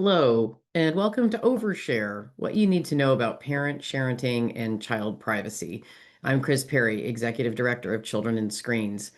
Hello, and welcome to Overshare, what you need to know about parent, sharenting, and child privacy. I'm Kris Perry, Executive Director of Children and Screens.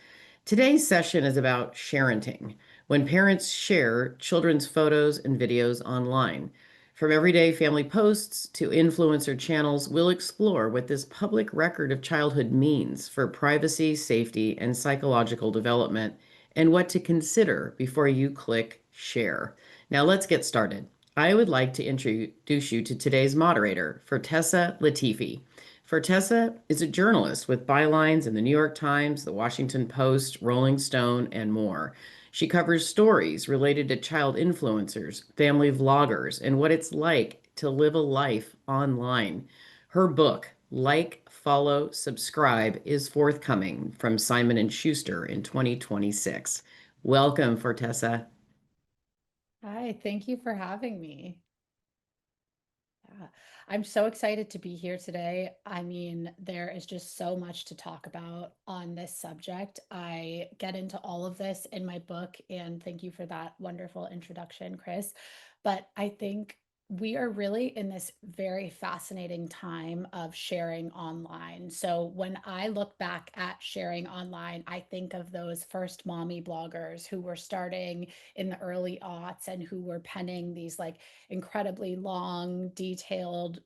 Today's session is about sharenting, when parents share children's photos and videos online. From everyday family posts to influencer channels, we'll explore what this public record of childhood means for privacy, safety, and psychological development, and what to consider before you click share. Now let's get started. I would like to introduce you to today's moderator, Fortesa Latifi. Fortesa is a journalist with bylines in the New York Times, the Washington Post, Rolling Stone, and more. She covers stories related to child influencers, family vloggers, and what it's like to live a life online. Her book, Like, Follow, Subscribe, is forthcoming from Simon & Schuster in 2026. Welcome, Fortesa. Hi, thank you for having me. Yeah, I'm so excited to be here today. I mean, there is just so much to talk about on this subject. I get into all of this in my book, and thank you for that wonderful introduction, Kris. But I think we are really in this very fascinating time of sharing online. So when I look back at sharing online, I think of those first mommy bloggers who were starting in the early aughts and who were penning these like incredibly long, detailed,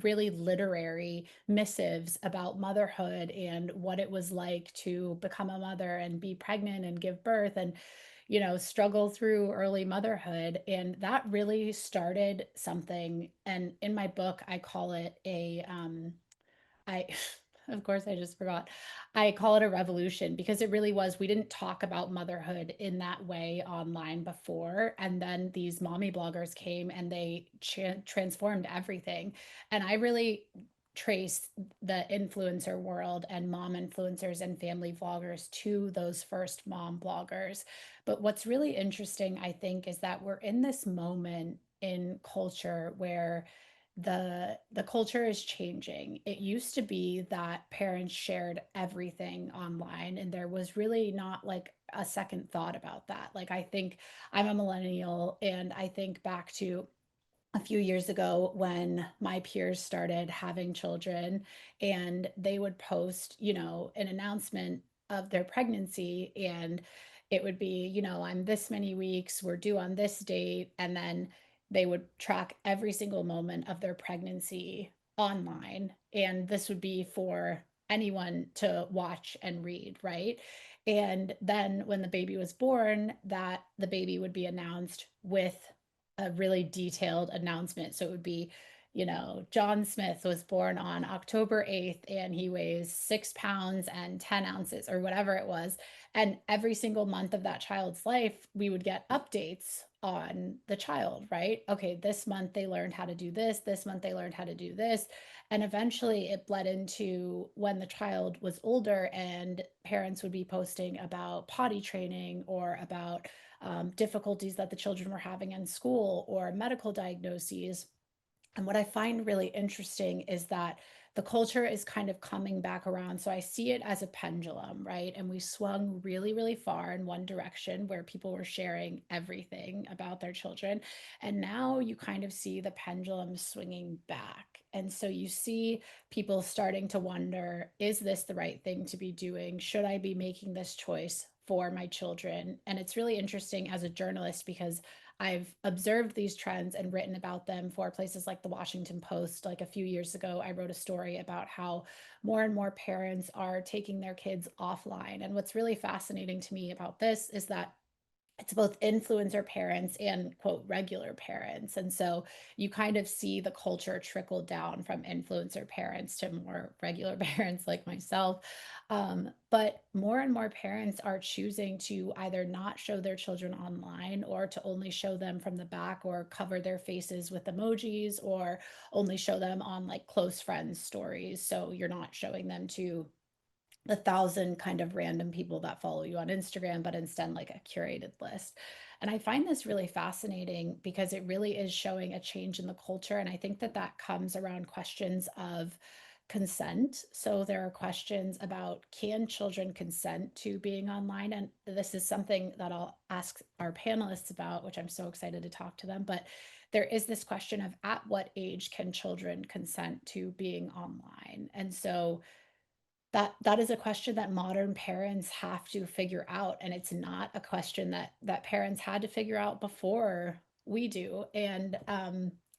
really literary missives about motherhood and what it was like to become a mother and be pregnant and give birth and struggle through early motherhood. And that really started something. And in my book, I call it I of course I just forgot. I call it a revolution because it really was. We didn't talk about motherhood in that way online before, and then these mommy bloggers came and they transformed everything. And I really trace the influencer world and mom influencers and family vloggers to those first mom bloggers. But what's really interesting, I think, is that we're in this moment in culture where the culture is changing. It used to be that parents shared everything online and there was really not like a second thought about that. Like I think I'm a millennial and I think back to a few years ago when my peers started having children and they would post, an announcement of their pregnancy and it would be, I'm this many weeks, we're due on this date, and then they would track every single moment of their pregnancy online and this would be for anyone to watch and read, right? And then when the baby was born, that the baby would be announced with a really detailed announcement. So it would be, John Smith was born on October 8th and he weighs 6 pounds and 10 ounces or whatever it was. And every single month of that child's life, we would get updates on the child, right? Okay, this month they learned how to do this month they learned how to do this. And eventually it bled into when the child was older and parents would be posting about potty training or about difficulties that the children were having in school or medical diagnoses. And what I find really interesting is that the culture is kind of coming back around. So I see it as a pendulum, right? And we swung really, really far in one direction where people were sharing everything about their children. And now you kind of see the pendulum swinging back. And so you see people starting to wonder, is this the right thing to be doing? Should I be making this choice for my children? And it's really interesting as a journalist because I've observed these trends and written about them for places like the Washington Post. Like a few years ago, I wrote a story about how more and more parents are taking their kids offline. And what's really fascinating to me about this is that it's both influencer parents and quote regular parents. And so you kind of see the culture trickle down from influencer parents to more regular parents like myself. But more and more parents are choosing to either not show their children online or to only show them from the back or cover their faces with emojis or only show them on like close friends stories. So you're not showing them to the thousand kind of random people that follow you on Instagram, but instead like a curated list. And I find this really fascinating because it really is showing a change in the culture. And I think that that comes around questions of consent. So there are questions about can children consent to being online? And this is something that I'll ask our panelists about, which I'm so excited to talk to them. But there is this question of at what age can children consent to being online? And so that is a question that modern parents have to figure out, and it's not a question that parents had to figure out before we do. And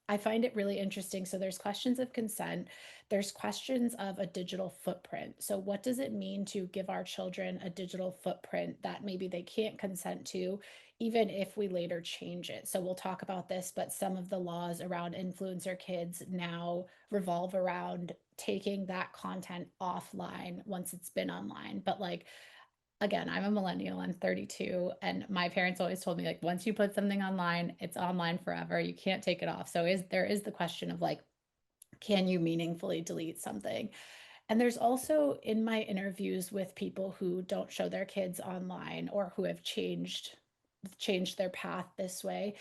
I find it really interesting. So there's questions of consent, there's questions of a digital footprint. So what does it mean to give our children a digital footprint that maybe they can't consent to, even if we later change it? So we'll talk about this, but some of the laws around influencer kids now revolve around taking that content offline once it's been online. But like, again, I'm a millennial, I'm 32, and my parents always told me, like, once you put something online, it's online forever. You can't take it off. So there is the question of like, can you meaningfully delete something? And there's also in my interviews with people who don't show their kids online or who have changed their path this way,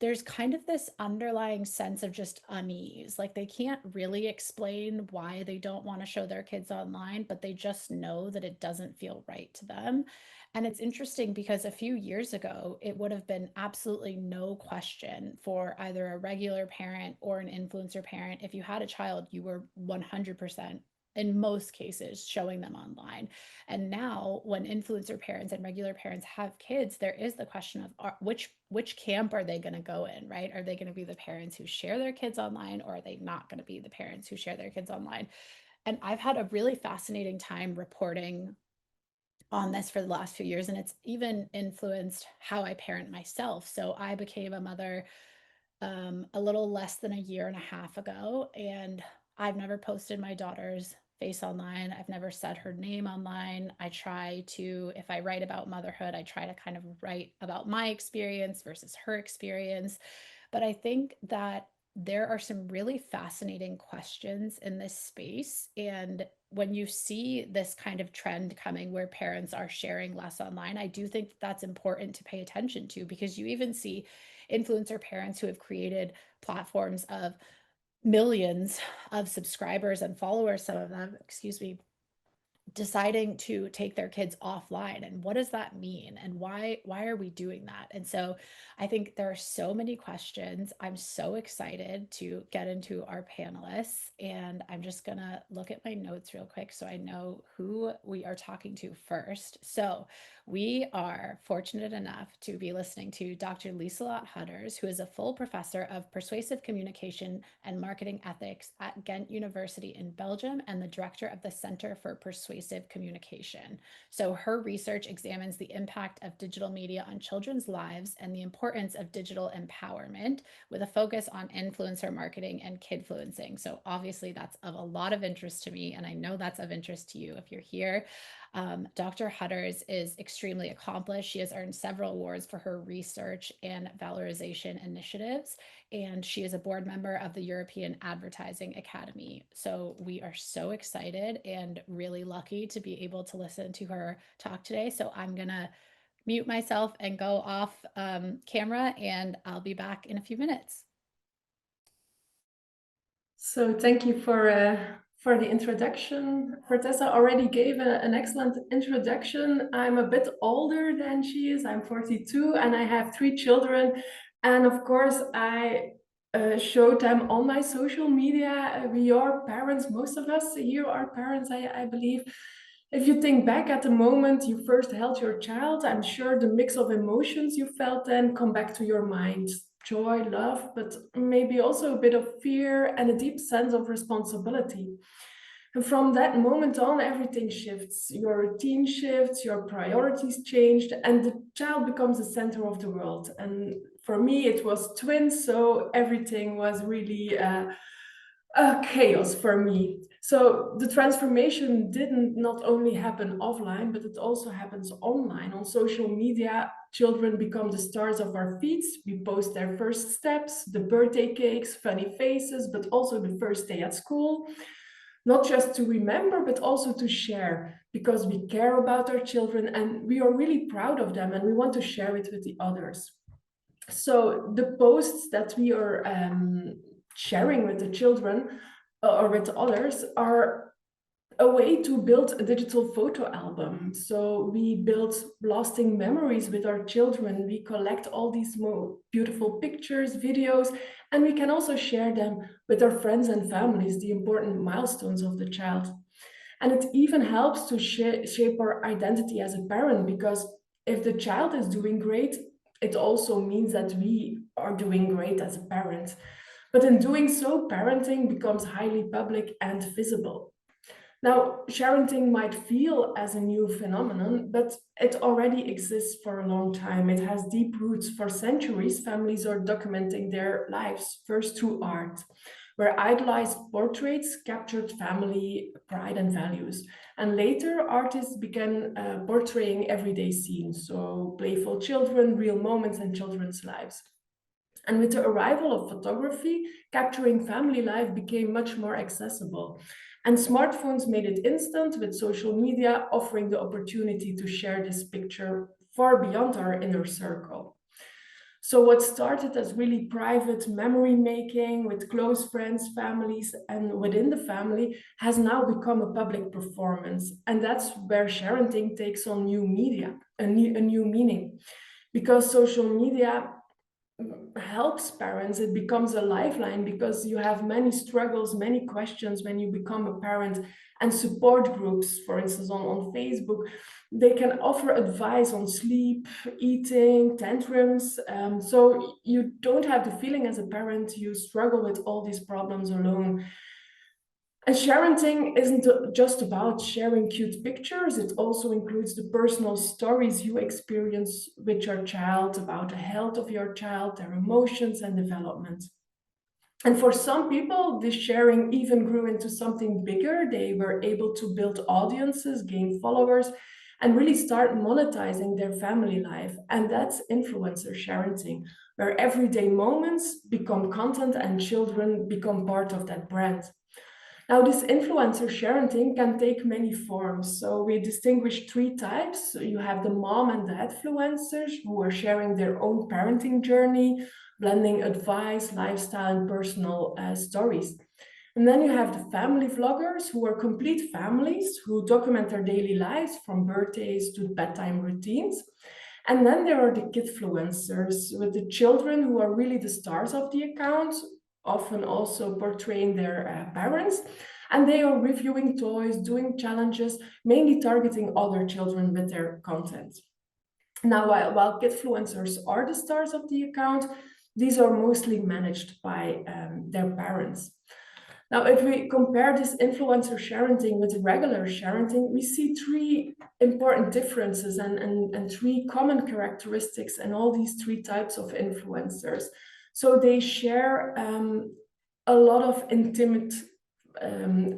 there's kind of this underlying sense of just unease. Like they can't really explain why they don't want to show their kids online, but they just know that it doesn't feel right to them. And it's interesting because a few years ago, it would have been absolutely no question for either a regular parent or an influencer parent. If you had a child, you were 100% in most cases showing them online. And now when influencer parents and regular parents have kids, there is the question of which camp are they going to go in, right? Are they going to be the parents who share their kids online, or are they not going to be the parents who share their kids online? And I've had a really fascinating time reporting on this for the last few years, and it's even influenced how I parent myself. So I became a mother a little less than a year and a half ago, and I've never posted my daughter's face online. I've never said her name online. I try to, if I write about motherhood, I try to kind of write about my experience versus her experience. But I think that there are some really fascinating questions in this space. And when you see this kind of trend coming where parents are sharing less online, I do think that's important to pay attention to, because you even see influencer parents who have created platforms of millions of subscribers and followers, some of them, excuse me, deciding to take their kids offline. And what does that mean, and why are we doing that? And so I think there are so many questions. I'm so excited to get into our panelists, and I'm just gonna look at my notes real quick so I know who we are talking to first. So we are fortunate enough to be listening to Dr. Liselot Hudders, who is a full professor of persuasive communication and marketing ethics at Ghent University in Belgium and the director of the Center for Persuasive Communication. So her research examines the impact of digital media on children's lives and the importance of digital empowerment, with a focus on influencer marketing and kidfluencing. So obviously that's of a lot of interest to me, and I know that's of interest to you if you're here. Dr. Hudders is extremely accomplished. She has earned several awards for her research and valorization initiatives, and she is a board member of the European Advertising Academy. So we are so excited and really lucky to be able to listen to her talk today. So I'm going to mute myself and go off camera, and I'll be back in a few minutes. So thank you for the introduction. Fortesa already gave an excellent introduction. I'm a bit older than she is. I'm 42 and I have 3 children. And of course, I showed them on my social media. We are parents, most of us here are parents, I believe. If you think back at the moment you first held your child, I'm sure the mix of emotions you felt then come back to your mind. Joy, love, but maybe also a bit of fear and a deep sense of responsibility. And from that moment on, everything shifts. Your routine shifts, your priorities changed, and the child becomes the center of the world. And for me, it was twins, so everything was really chaos for me. So the transformation didn't not only happen offline, but it also happens online. On social media, children become the stars of our feeds. We post their first steps, the birthday cakes, funny faces, but also the first day at school. Not just to remember, but also to share, because we care about our children and we are really proud of them and we want to share it with the others. So the posts that we are sharing with the children or with others are a way to build a digital photo album. So we build lasting memories with our children. We collect all these beautiful pictures, videos, and we can also share them with our friends and families, the important milestones of the child. And it even helps to shape our identity as a parent, because if the child is doing great, it also means that we are doing great as a parent. But in doing so, parenting becomes highly public and visible. Now, sharenting might feel as a new phenomenon, but it already exists for a long time. It has deep roots. For centuries. Families are documenting their lives, first through art, where idolized portraits captured family pride and values. And later, artists began portraying everyday scenes, so playful children, real moments in children's lives. And with the arrival of photography, capturing family life became much more accessible. And smartphones made it instant, with social media offering the opportunity to share this picture far beyond our inner circle. So what started as really private memory making with close friends, families, and within the family has now become a public performance. And that's where sharenting takes on new media, a new meaning. Because social media helps parents, it becomes a lifeline, because you have many struggles, many questions when you become a parent. And support groups, for instance, on Facebook, they can offer advice on sleep, eating, tantrums. So you don't have the feeling as a parent you struggle with all these problems alone. And sharenting isn't just about sharing cute pictures, it also includes the personal stories you experience with your child, about the health of your child, their emotions and development. And for some people, this sharing even grew into something bigger. They were able to build audiences, gain followers, and really start monetizing their family life. And that's influencer sharenting, where everyday moments become content and children become part of that brand. Now, this influencer sharenting can take many forms. So we distinguish three types. So you have the mom and dad influencers who are sharing their own parenting journey, blending advice, lifestyle, and personal stories. And then you have the family vloggers who are complete families who document their daily lives, from birthdays to bedtime routines. And then there are the kidfluencers with the children who are really the stars of the account, often also portraying their parents. And they are reviewing toys, doing challenges, mainly targeting other children with their content. Now, while kidfluencers are the stars of the account, these are mostly managed by their parents. Now, if we compare this influencer sharenting with regular sharenting, we see three important differences and three common characteristics in all these three types of influencers. So they share a lot of intimate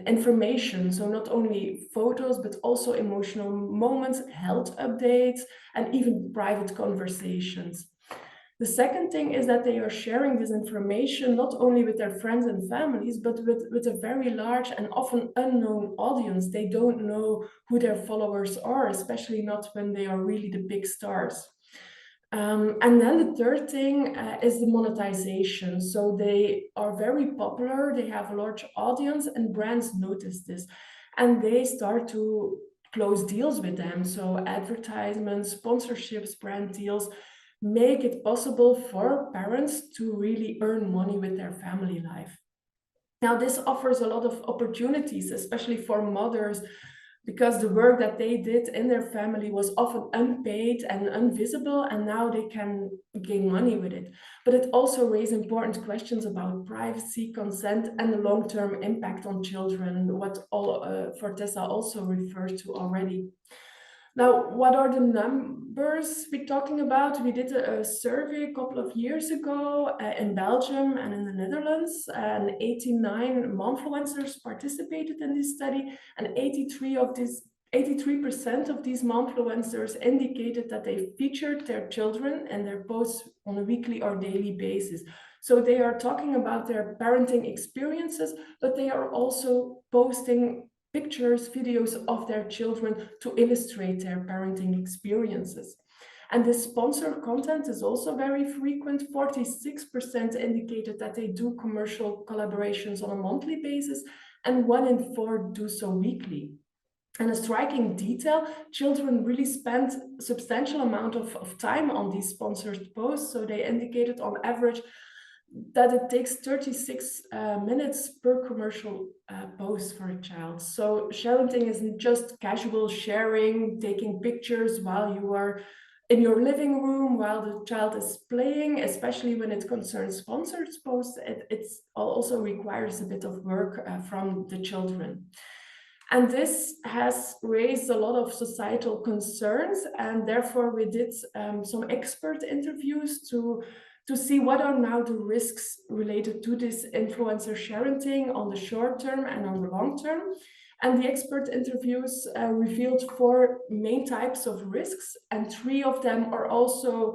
information. So not only photos, but also emotional moments, health updates, and even private conversations. The second thing is that they are sharing this information not only with their friends and families, but with a very large and often unknown audience. They don't know who their followers are, especially not when they are really the big stars. And then the third thing is the monetization. So they are very popular, they have a large audience, and brands notice this. And they start to close deals with them. So advertisements, sponsorships, brand deals make it possible for parents to really earn money with their family life. Now, this offers a lot of opportunities, especially for mothers, because the work that they did in their family was often unpaid and invisible, and now they can gain money with it. But it also raises important questions about privacy, consent, and the long-term impact on children, what Fortesa also referred to already. Now, what are the numbers we're talking about? We did a survey a couple of years ago in Belgium and in the Netherlands, and 89 momfluencers participated in this study, and 83% of these momfluencers indicated that they featured their children in their posts on a weekly or daily basis. So they are talking about their parenting experiences, but they are also posting pictures, videos of their children to illustrate their parenting experiences. And this sponsored content is also very frequent. 46% indicated that they do commercial collaborations on a monthly basis, and 1 in 4 do so weekly. And a striking detail, children really spend a substantial amount of time on these sponsored posts. So they indicated on average that it takes 36 minutes per commercial post for a child. So sharenting isn't just casual sharing, taking pictures while you are in your living room while the child is playing, especially when it concerns sponsored posts. It also requires a bit of work from the children. And this has raised a lot of societal concerns, and therefore we did some expert interviews to see what are now the risks related to this influencer sharenting on the short term and on the long term. And the expert interviews revealed 4 main types of risks, and 3 of them are also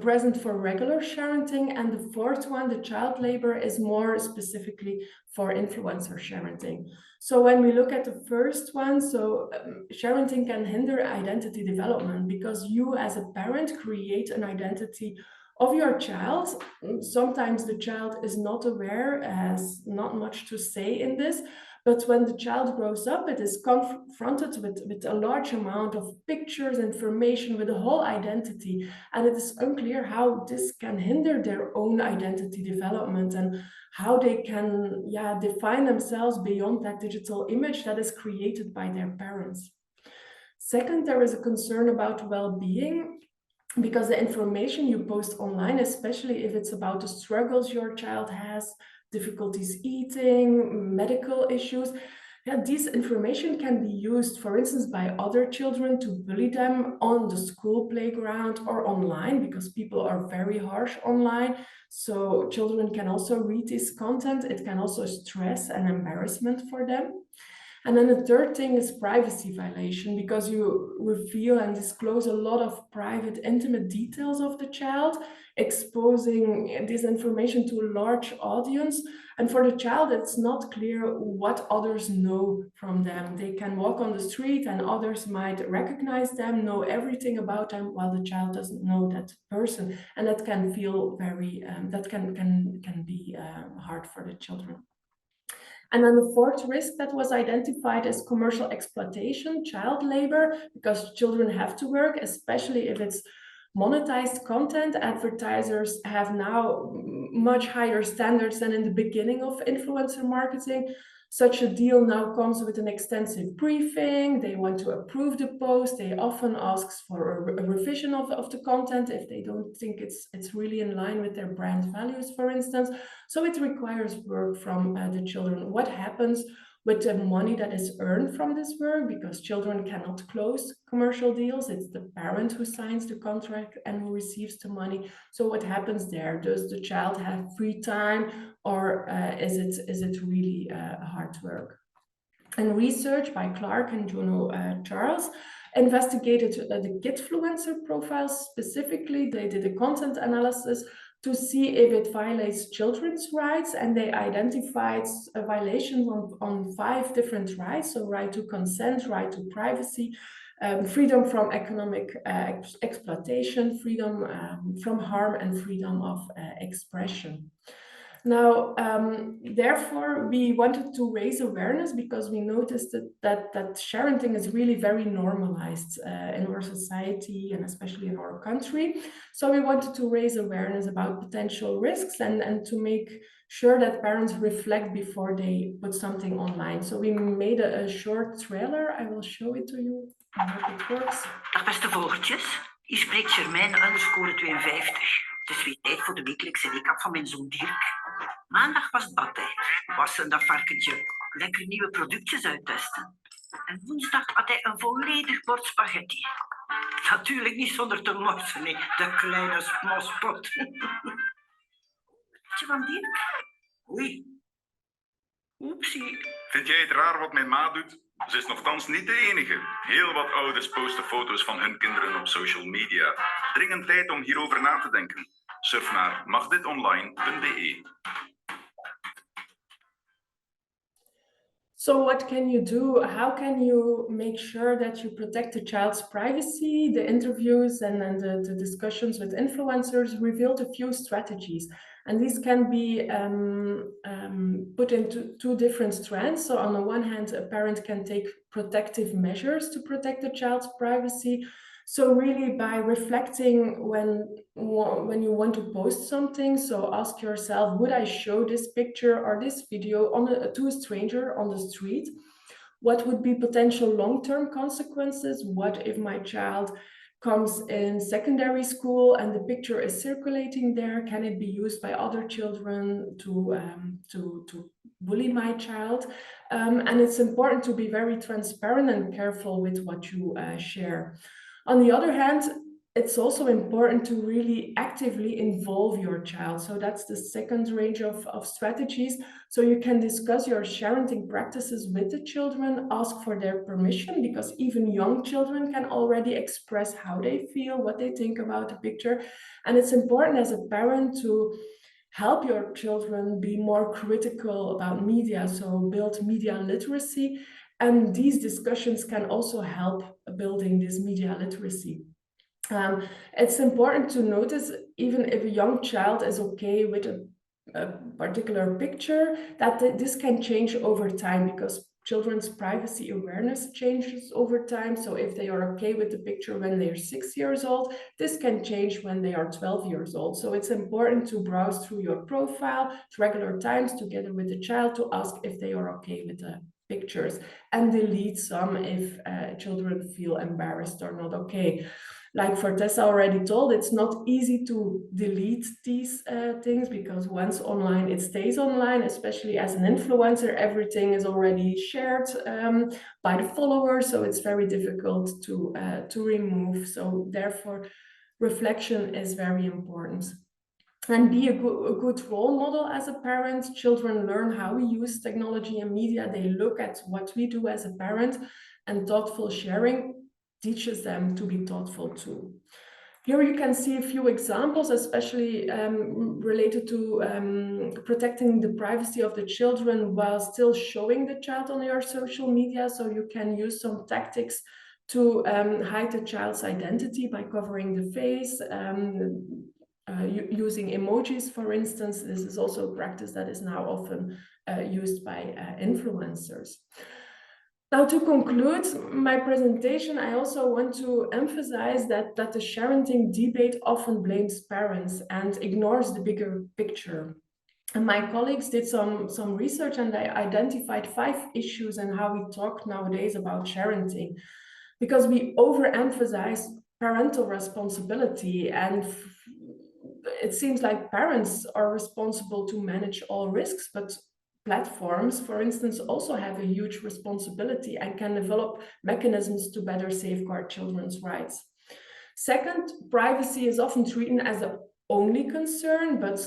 present for regular sharenting, and the 4th one, the child labor, is more specifically for influencer sharenting. So when we look at the first one, so sharenting can hinder identity development because you as a parent create an identity of your child. Sometimes the child is not aware, has not much to say in this, but when the child grows up, it is confronted with a large amount of pictures, information, with a whole identity. And it is unclear how this can hinder their own identity development and how they can define themselves beyond that digital image that is created by their parents. Second, there is a concern about well-being, because the information you post online, especially if it's about the struggles your child has, difficulties eating, medical issues, this information can be used, for instance, by other children to bully them on the school playground or online, because people are very harsh online. So children can also read this content. It can also stress and embarrassment for them. And then the third thing is privacy violation, because you reveal and disclose a lot of private, intimate details of the child, exposing this information to a large audience. And for the child, it's not clear what others know from them. They can walk on the street and others might recognize them, know everything about them, while the child doesn't know that person. And that can feel very, that can be hard for the children. And then the 4th risk that was identified is commercial exploitation, child labor, because children have to work, especially if it's monetized content. Advertisers have now much higher standards than in the beginning of influencer marketing. Such a deal now comes with an extensive briefing. They want to approve the post. They often ask for a revision of the content if they don't think it's really in line with their brand values, for instance. So it requires work from the children. What happens with the money that is earned from this work? Because children cannot close commercial deals. It's the parent who signs the contract and who receives the money. So what happens there? Does the child have free time, or is it really hard work? And research by Clark and Jono Charles investigated the kidfluencer profiles specifically. They did a content analysis to see if it violates children's rights, and they identified violations on 5 different rights. So right to consent, right to privacy, freedom from economic exploitation, freedom from harm, and freedom of expression. Now, therefore, we wanted to raise awareness because we noticed that sharenting is really very normalized in our society and especially in our country. So we wanted to raise awareness about potential risks and to make sure that parents reflect before they put something online. So we made a short trailer. I will show it to you. I hope it works. Dag beste vogeltjes, hier spreekt Germaine _52. Het is weer tijd voor de wekelijkse recap van mijn zoon Dirk. Maandag was het badtijd. Wassen dat varkentje, lekker nieuwe productjes uittesten. En woensdag had hij een volledig bord spaghetti. Natuurlijk niet zonder te morsen, nee, de kleine smospot. Tje van Dirk? Oei. Oepsie. Vind jij het raar wat mijn ma doet? Ze is nogthans niet de enige. Heel wat ouders posten foto's van hun kinderen op social media. Dringend tijd om hierover na te denken. Surf naar magditonline.be. So what can you do? How can you make sure that you protect the child's privacy? The interviews and the discussions with influencers revealed a few strategies. And these can be put into two different strands. So on the one hand, a parent can take protective measures to protect the child's privacy. So really by reflecting when you want to post something, so ask yourself, would I show this picture or this video to a stranger on the street? What would be potential long-term consequences? What if my child comes in secondary school and the picture is circulating there? Can it be used by other children to bully my child? And it's important to be very transparent and careful with what you share. On the other hand, it's also important to really actively involve your child. So that's the second range of strategies. So you can discuss your sharenting practices with the children, ask for their permission, because even young children can already express how they feel, what they think about the picture. And it's important as a parent to help your children be more critical about media, so build media literacy. And these discussions can also help building this media literacy. It's important to notice, even if a young child is okay with a particular picture, that this can change over time, because children's privacy awareness changes over time. So if they are okay with the picture when they are 6 years old, this can change when they are 12 years old. So it's important to browse through your profile at regular times together with the child to ask if they are okay with the pictures, and delete some if children feel embarrassed or not okay. Like Fortesa already told, it's not easy to delete these things, because once online, it stays online, especially as an influencer, everything is already shared by the followers, so it's very difficult to remove. So therefore, reflection is very important. And be a good role model as a parent. Children learn how we use technology and media. They look at what we do as a parent, and thoughtful sharing teaches them to be thoughtful too. Here you can see a few examples, especially related to protecting the privacy of the children while still showing the child on your social media. So you can use some tactics to hide the child's identity by covering the face, using emojis, for instance. This is also a practice that is now often used by influencers. Now, to conclude my presentation, I also want to emphasize that the sharenting debate often blames parents and ignores the bigger picture. And my colleagues did some research, and they identified 5 issues in how we talk nowadays about sharenting, because we overemphasize parental responsibility, and it seems like parents are responsible to manage all risks, but platforms, for instance, also have a huge responsibility and can develop mechanisms to better safeguard children's rights. Second, privacy is often treated as the only concern, but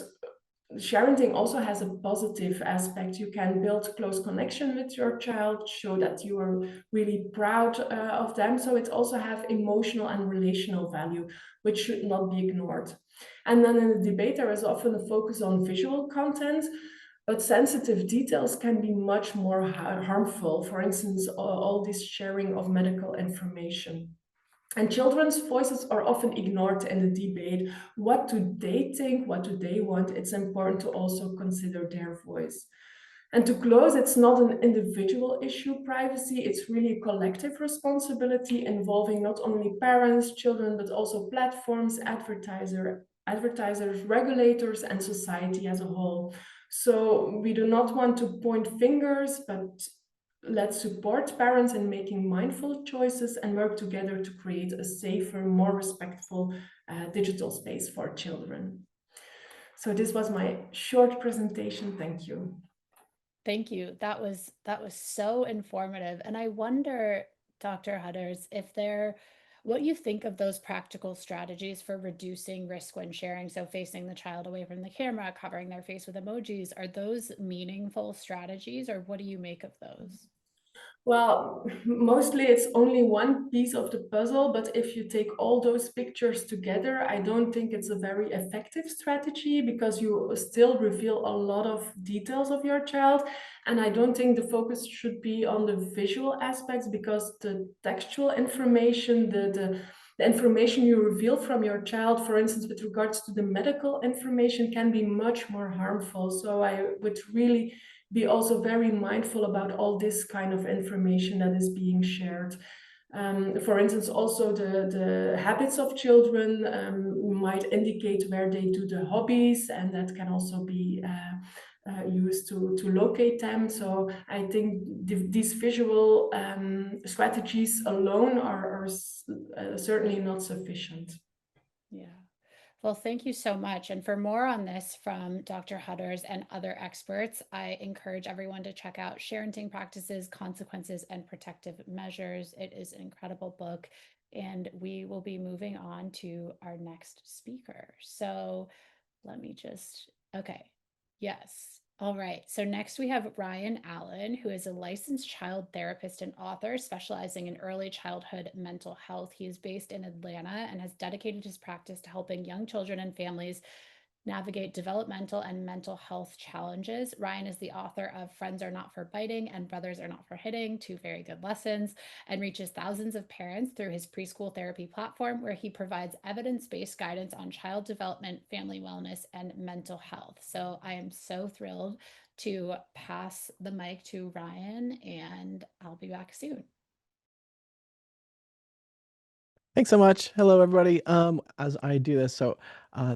sharenting also has a positive aspect. You can build close connection with your child, show that you are really proud of them. So it also has emotional and relational value, which should not be ignored. And then in the debate, there is often a focus on visual content, but sensitive details can be much more harmful. For instance, all this sharing of medical information. And children's voices are often ignored in the debate. What do they think? What do they want? It's important to also consider their voice. And to close, it's not an individual issue, privacy. It's really a collective responsibility involving not only parents, children, but also platforms, advertisers, regulators, and society as a whole. So we do not want to point fingers, but let's support parents in making mindful choices and work together to create a safer, more respectful digital space for children. So this was my short presentation. Thank you. Thank you. That was so informative. And I wonder, Dr. Hudders, what you think of those practical strategies for reducing risk when sharing. So facing the child away from the camera, covering their face with emojis, are those meaningful strategies, or what do you make of those? Well, mostly it's only one piece of the puzzle, but if you take all those pictures together, I don't think it's a very effective strategy because you still reveal a lot of details of your child. And I don't think the focus should be on the visual aspects because the textual information, the information you reveal from your child, for instance, with regards to the medical information, can be much more harmful. So I would really be also very mindful about all this kind of information that is being shared. For instance, also the habits of children might indicate where they do the hobbies, and that can also be used to locate them. So I think these visual strategies alone are certainly not sufficient. Yeah. Well, thank you so much. And for more on this from Dr. Hudders and other experts, I encourage everyone to check out Sharenting Practices, Consequences, and Protective Measures. It is an incredible book. And we will be moving on to our next speaker. So let me just, okay. Yes. All right. So next we have Ryan Allen, who is a licensed child therapist and author specializing in early childhood mental health. He is based in Atlanta and has dedicated his practice to helping young children and families navigate developmental and mental health challenges. Ryan is the author of Friends Are Not for Biting and Brothers Are Not for Hitting, two very good lessons, and reaches thousands of parents through his preschool therapy platform, where he provides evidence-based guidance on child development, family wellness, and mental health. So I am so thrilled to pass the mic to Ryan, and I'll be back soon. Thanks so much. Hello, everybody. As I do this,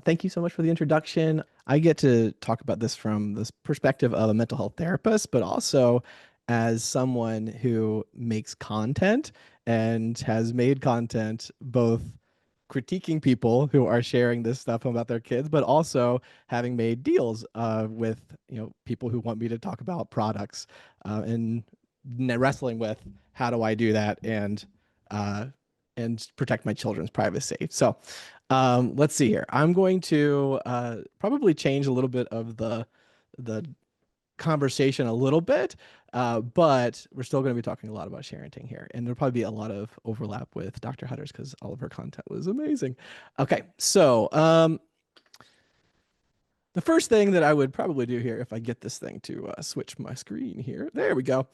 thank you so much for the introduction. I get to talk about this from this perspective of a mental health therapist, but also as someone who makes content and has made content both critiquing people who are sharing this stuff about their kids, but also having made deals with people who want me to talk about products and wrestling with how do I do that and protect my children's privacy. So let's see here. I'm going to probably change a little bit of the conversation a little bit, but we're still going to be talking a lot about Sharenting here. And there'll probably be a lot of overlap with Dr. Hudders because all of her content was amazing. Okay, so the first thing that I would probably do here, if I get this thing to switch my screen here, there we go,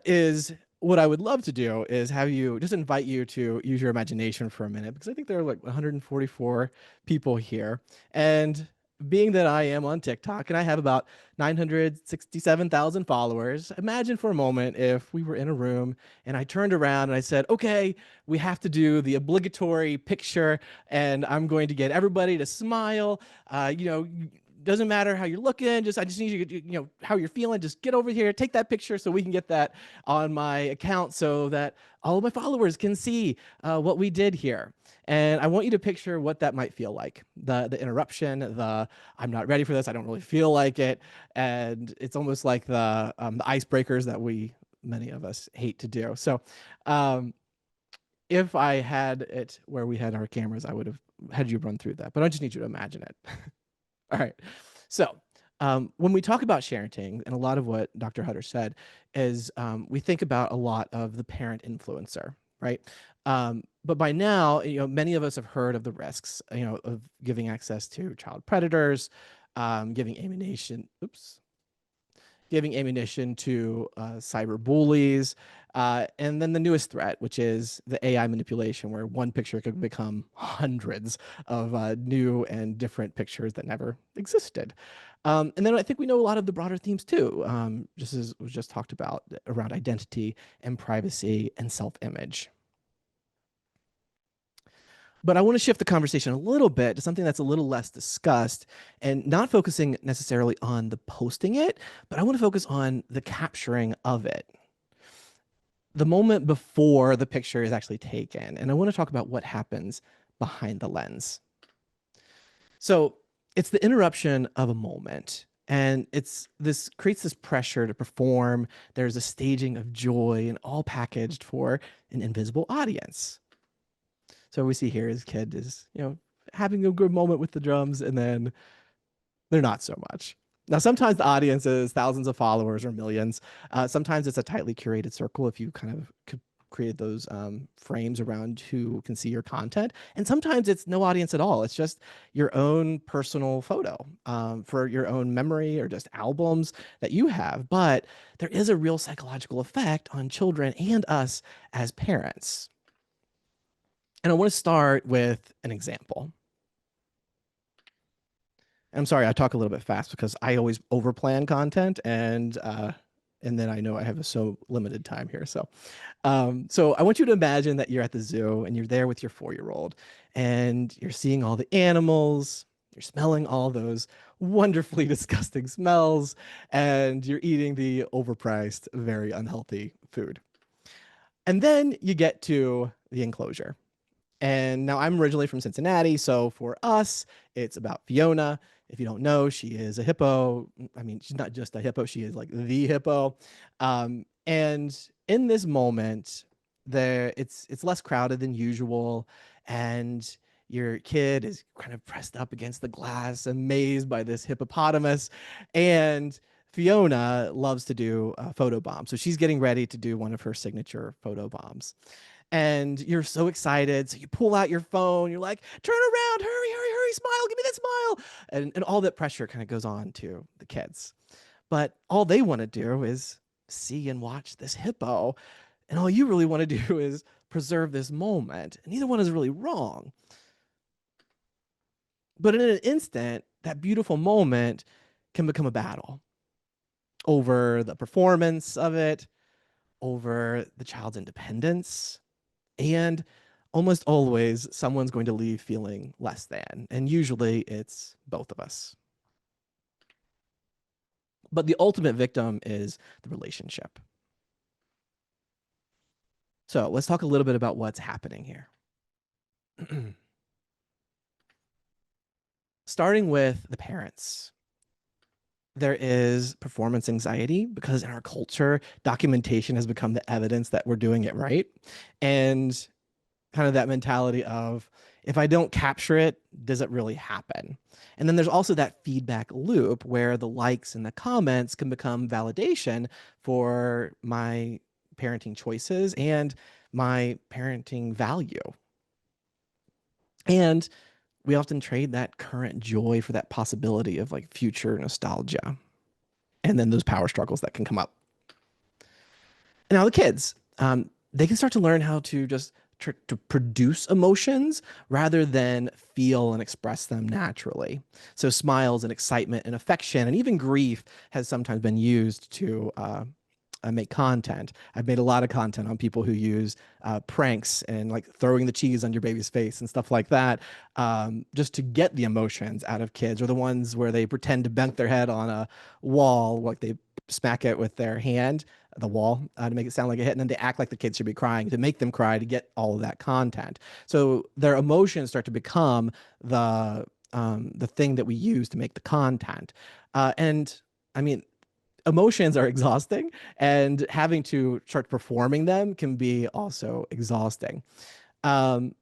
is what I would love to do is have you just invite you to use your imagination for a minute, because I think there are like 144 people here. And being that I am on TikTok and I have about 967,000 followers, imagine for a moment if we were in a room and I turned around and I said, okay, we have to do the obligatory picture and I'm going to get everybody to smile. Doesn't matter how you're looking, I just need you to, how you're feeling, just get over here, take that picture so we can get that on my account so that all of my followers can see what we did here. And I want you to picture what that might feel like. The interruption, I'm not ready for this, I don't really feel like it. And it's almost like the icebreakers that many of us hate to do. So if I had it where we had our cameras, I would have had you run through that, but I just need you to imagine it. All right. So when we talk about Sharenting, and a lot of what Dr. Hutter said is we think about a lot of the parent influencer, right? But by now, many of us have heard of the risks, of giving access to child predators, giving ammunition to cyber bullies, and then the newest threat, which is the AI manipulation, where one picture could become hundreds of new and different pictures that never existed. And then I think we know a lot of the broader themes too, just as was just talked about around identity and privacy and self-image. But I want to shift the conversation a little bit to something that's a little less discussed and not focusing necessarily on the posting it, but I want to focus on the capturing of it. The moment before the picture is actually taken. And I want to talk about what happens behind the lens. So it's the interruption of a moment. And this creates this pressure to perform. There's a staging of joy and all packaged for an invisible audience. So we see here his kid is, having a good moment with the drums, and then they're not so much. Now, sometimes the audience is thousands of followers or millions. Sometimes it's a tightly curated circle if you kind of create those frames around who can see your content. And sometimes it's no audience at all. It's just your own personal photo for your own memory or just albums that you have. But there is a real psychological effect on children and us as parents. And I want to start with an example. I'm sorry, I talk a little bit fast because I always overplan content and then I know I have so limited time here. So I want you to imagine that you're at the zoo and you're there with your 4-year-old and you're seeing all the animals, you're smelling all those wonderfully disgusting smells, and you're eating the overpriced, very unhealthy food. And then you get to the enclosure. And now I'm originally from Cincinnati, so for us, it's about Fiona. If you don't know, she is a hippo. I mean, she's not just a hippo, she is like the hippo. And in this moment, it's less crowded than usual, and your kid is kind of pressed up against the glass, amazed by this hippopotamus. And Fiona loves to do photo bombs. So she's getting ready to do one of her signature photo bombs. And you're so excited. So you pull out your phone. You're like, turn around, hurry, hurry, hurry, smile, give me that smile. And all that pressure kind of goes on to the kids. But all they want to do is see and watch this hippo. And all you really want to do is preserve this moment. And neither one is really wrong. But in an instant, that beautiful moment can become a battle over the performance of it, over the child's independence. And almost always, someone's going to leave feeling less than. And usually it's both of us. But the ultimate victim is the relationship. So let's talk a little bit about what's happening here. Starting with the parents. There is performance anxiety because in our culture, documentation has become the evidence that we're doing it right. And kind of that mentality of, if I don't capture it, does it really happen? And then there's also that feedback loop where the likes and the comments can become validation for my parenting choices and my parenting value. And we often trade that current joy for that possibility of like future nostalgia. And then those power struggles that can come up. And now the kids, they can start to learn how to just to produce emotions rather than feel and express them naturally. So smiles and excitement and affection and even grief has sometimes been used to make content. I've made a lot of content on people who use pranks and like throwing the cheese on your baby's face and stuff like that, just to get the emotions out of kids, or the ones where they pretend to bang their head on a wall, like they smack it with their hand, the wall, to make it sound like a hit, and then they act like the kids should be crying to make them cry to get all of that content. So their emotions start to become the thing that we use to make the content. And I mean, emotions are exhausting, and having to start performing them can be also exhausting. And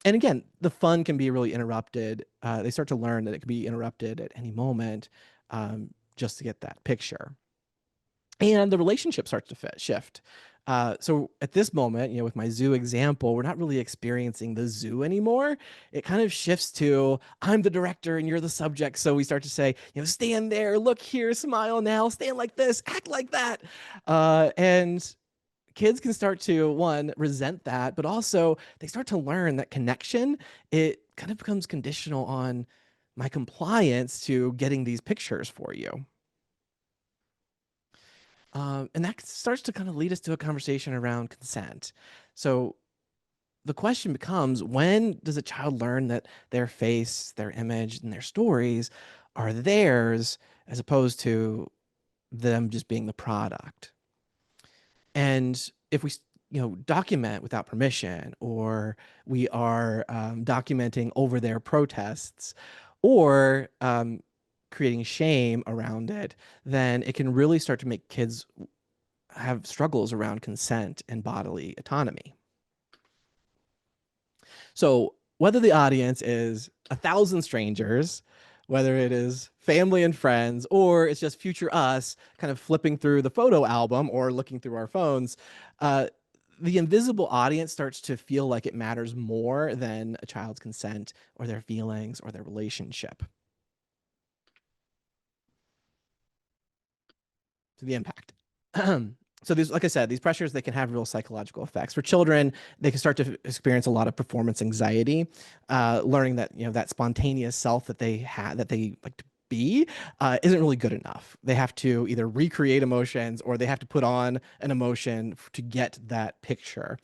again, the fun can be really interrupted. They start to learn that it can be interrupted at any moment, just to get that picture. And the relationship starts to shift. So at this moment, with my zoo example, we're not really experiencing the zoo anymore. It kind of shifts to, I'm the director and you're the subject. So we start to say, stand there, look here, smile now, stand like this, act like that. And kids can start to, one, resent that, but also they start to learn that connection, it kind of becomes conditional on my compliance to getting these pictures for you. And that starts to kind of lead us to a conversation around consent. So the question becomes, when does a child learn that their face, their image, and their stories are theirs as opposed to them just being the product? And if we document without permission, or we are documenting over their protests, or creating shame around it, then it can really start to make kids have struggles around consent and bodily autonomy. So whether the audience is 1,000 strangers, whether it is family and friends, or it's just future us kind of flipping through the photo album or looking through our phones, the invisible audience starts to feel like it matters more than a child's consent or their feelings or their relationship. To the impact. So these, like I said, these pressures, they can have real psychological effects. For children, they can start to experience a lot of performance anxiety, learning that, that spontaneous self that they have, that they like to be, isn't really good enough. They have to either recreate emotions or they have to put on an emotion to get that picture.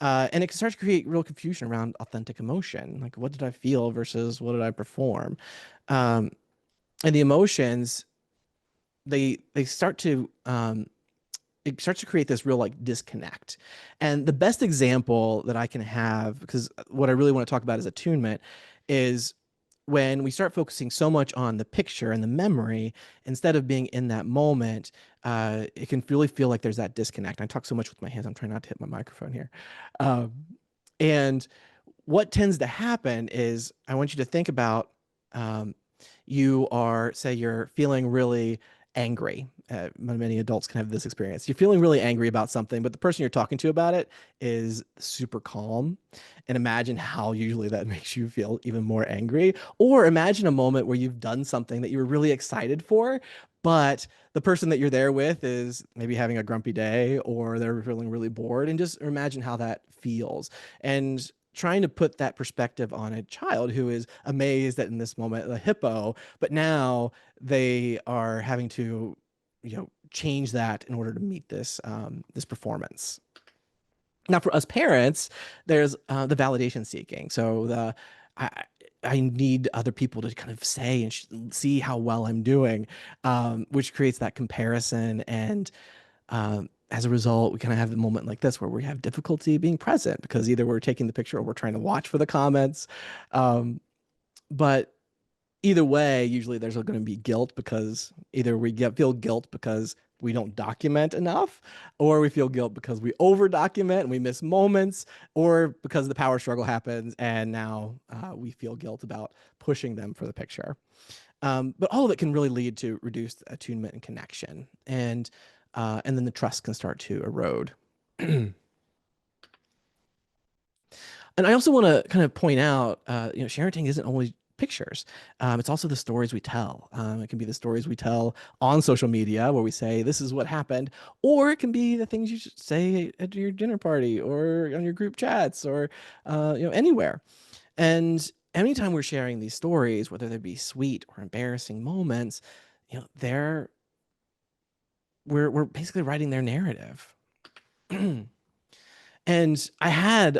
And it can start to create real confusion around authentic emotion. Like, what did I feel versus what did I perform? And the emotions, they start to it starts to create this real like disconnect. And the best example that I can have, because what I really want to talk about is attunement, is when we start focusing so much on the picture and the memory instead of being in that moment. It can really feel like there's that disconnect. I talk so much with my hands, I'm trying not to hit my microphone here. And what tends to happen is, I want you to think about, say you're feeling really angry. Many adults can have this experience. You're feeling really angry about something, but the person you're talking to about it is super calm. And imagine how usually that makes you feel even more angry. Or imagine a moment where you've done something that you were really excited for, but the person that you're there with is maybe having a grumpy day or they're feeling really bored. And just imagine how that feels. And trying to put that perspective on a child who is amazed that in this moment, a hippo, but now they are having to, change that in order to meet this, this performance. Now, for us parents, there's the validation seeking. So I need other people to kind of say and see how well I'm doing, which creates that comparison. And as a result, we kind of have a moment like this where we have difficulty being present because either we're taking the picture or we're trying to watch for the comments. But either way, usually there's going to be guilt, because either feel guilt because we don't document enough, or we feel guilt because we over document and we miss moments, or because the power struggle happens and now we feel guilt about pushing them for the picture. But all of it can really lead to reduced attunement and connection, and then the trust can start to erode. And I also want to kind of point out, Sharenting isn't only pictures. It's also the stories we tell. It can be the stories we tell on social media where we say, this is what happened, or it can be the things you should say at your dinner party or on your group chats or, anywhere. And anytime we're sharing these stories, whether they be sweet or embarrassing moments, we're basically writing their narrative. And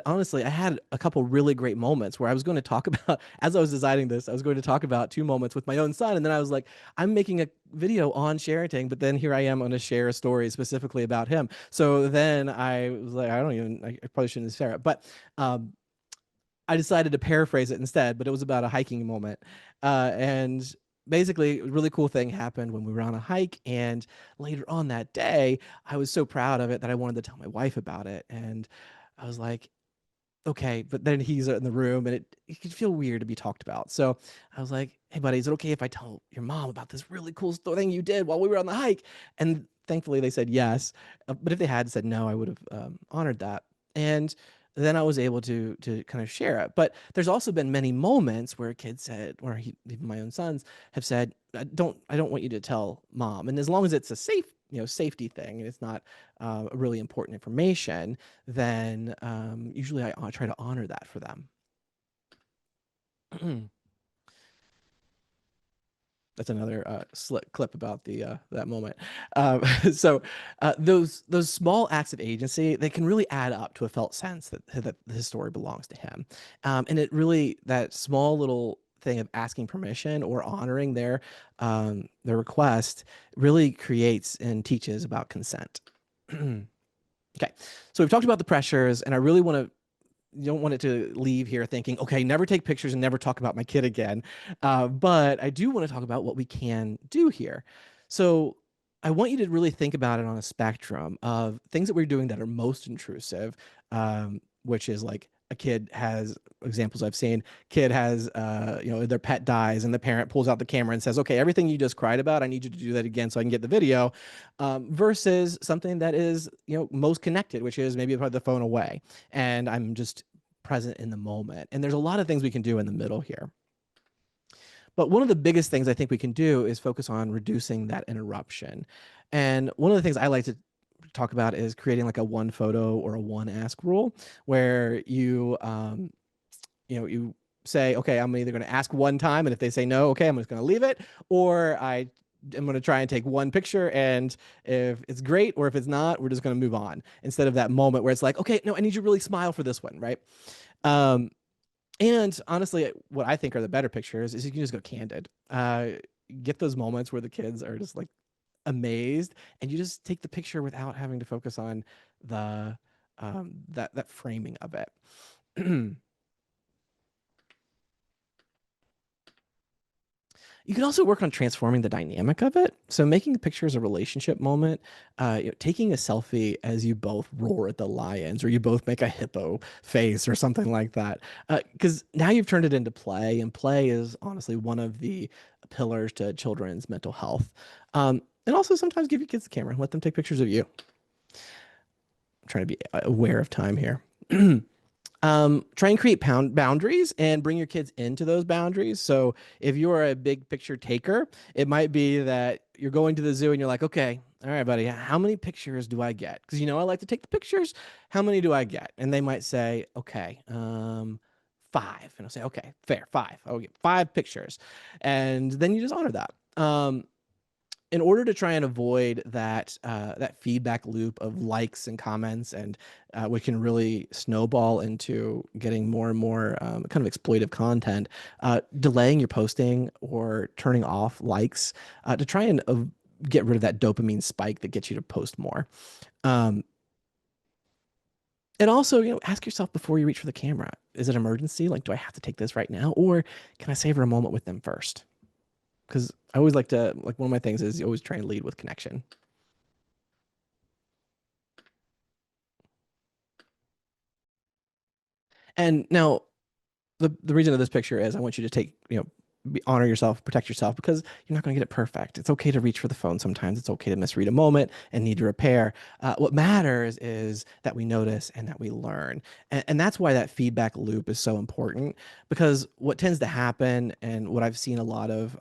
honestly, I had a couple really great moments where I was going to talk about, as I was designing this, I was going to talk about 2 moments with my own son. And then I was like, I'm making a video on Sharenting, but then here I am going to share a story specifically about him. So then I was like, I probably shouldn't share it. But I decided to paraphrase it instead, but it was about a hiking moment. And basically, a really cool thing happened when we were on a hike. And later on that day, I was so proud of it that I wanted to tell my wife about it. And I was like, okay, but then he's in the room and it could feel weird to be talked about. So I was like, hey, buddy, is it okay if I tell your mom about this really cool thing you did while we were on the hike? And thankfully they said yes. But if they had said no, I would have honored that. And then I was able to kind of share it. But there's also been many moments where kids said, or even my own sons have said, I don't want you to tell mom. And as long as it's a safety thing, and it's not really important information, then usually I try to honor that for them. That's another clip about that moment. So those small acts of agency, they can really add up to a felt sense that his story belongs to him. And it really, that small little thing of asking permission or honoring their request really creates and teaches about consent. Okay, so we've talked about the pressures, and I really don't want it to leave here thinking, okay, never take pictures and never talk about my kid again. But I do want to talk about what we can do here. So I want you to really think about it on a spectrum of things that we're doing that are most intrusive, which is like a kid has examples I've seen, kid has, their pet dies and the parent pulls out the camera and says, okay, everything you just cried about, I need you to do that again so I can get the video, versus something that is, most connected, which is maybe put the phone away and I'm just present in the moment. And there's a lot of things we can do in the middle here. But one of the biggest things I think we can do is focus on reducing that interruption. And one of the things I like to talk about is creating like a one photo or a one ask rule, where you say, okay, I'm either going to ask one time, and if they say no, okay, I'm just going to leave it, or I'm going to try and take one picture, and if it's great, or if it's not, we're just going to move on, instead of that moment where it's like, okay, no, I need you to really smile for this one, right? And honestly, what I think are the better pictures is you can just go candid. Get those moments where the kids are just like amazed, and you just take the picture without having to focus on the that framing of it. You can also work on transforming the dynamic of it. So making the pictures a relationship moment, taking a selfie as you both roar at the lions, or you both make a hippo face or something like that. Because now you've turned it into play, and play is honestly one of the pillars to children's mental health. And also sometimes give your kids the camera, let them take pictures of you. I'm trying to be aware of time here. Try and create boundaries and bring your kids into those boundaries. So if you are a big picture taker, it might be that you're going to the zoo and you're like, okay, all right, buddy, how many pictures do I get? Because, I like to take the pictures. How many do I get? And they might say, okay, 5. And I'll say, okay, fair, 5. I'll get 5 pictures. And then you just honor that. In order to try and avoid that feedback loop of likes and comments, and which can really snowball into getting more and more kind of exploitive content, delaying your posting or turning off likes to try and get rid of that dopamine spike that gets you to post more. And also, ask yourself before you reach for the camera, is it an emergency? Like, do I have to take this right now? Or can I savor a moment with them first? Because I always like to, one of my things is you always try and lead with connection. And now the reason of this picture is I want you to take, honor yourself, protect yourself, because you're not going to get it perfect. It's okay to reach for the phone sometimes. It's okay to misread a moment and need to repair. What matters is that we notice and that we learn. And that's why that feedback loop is so important, because what tends to happen, and what I've seen a lot of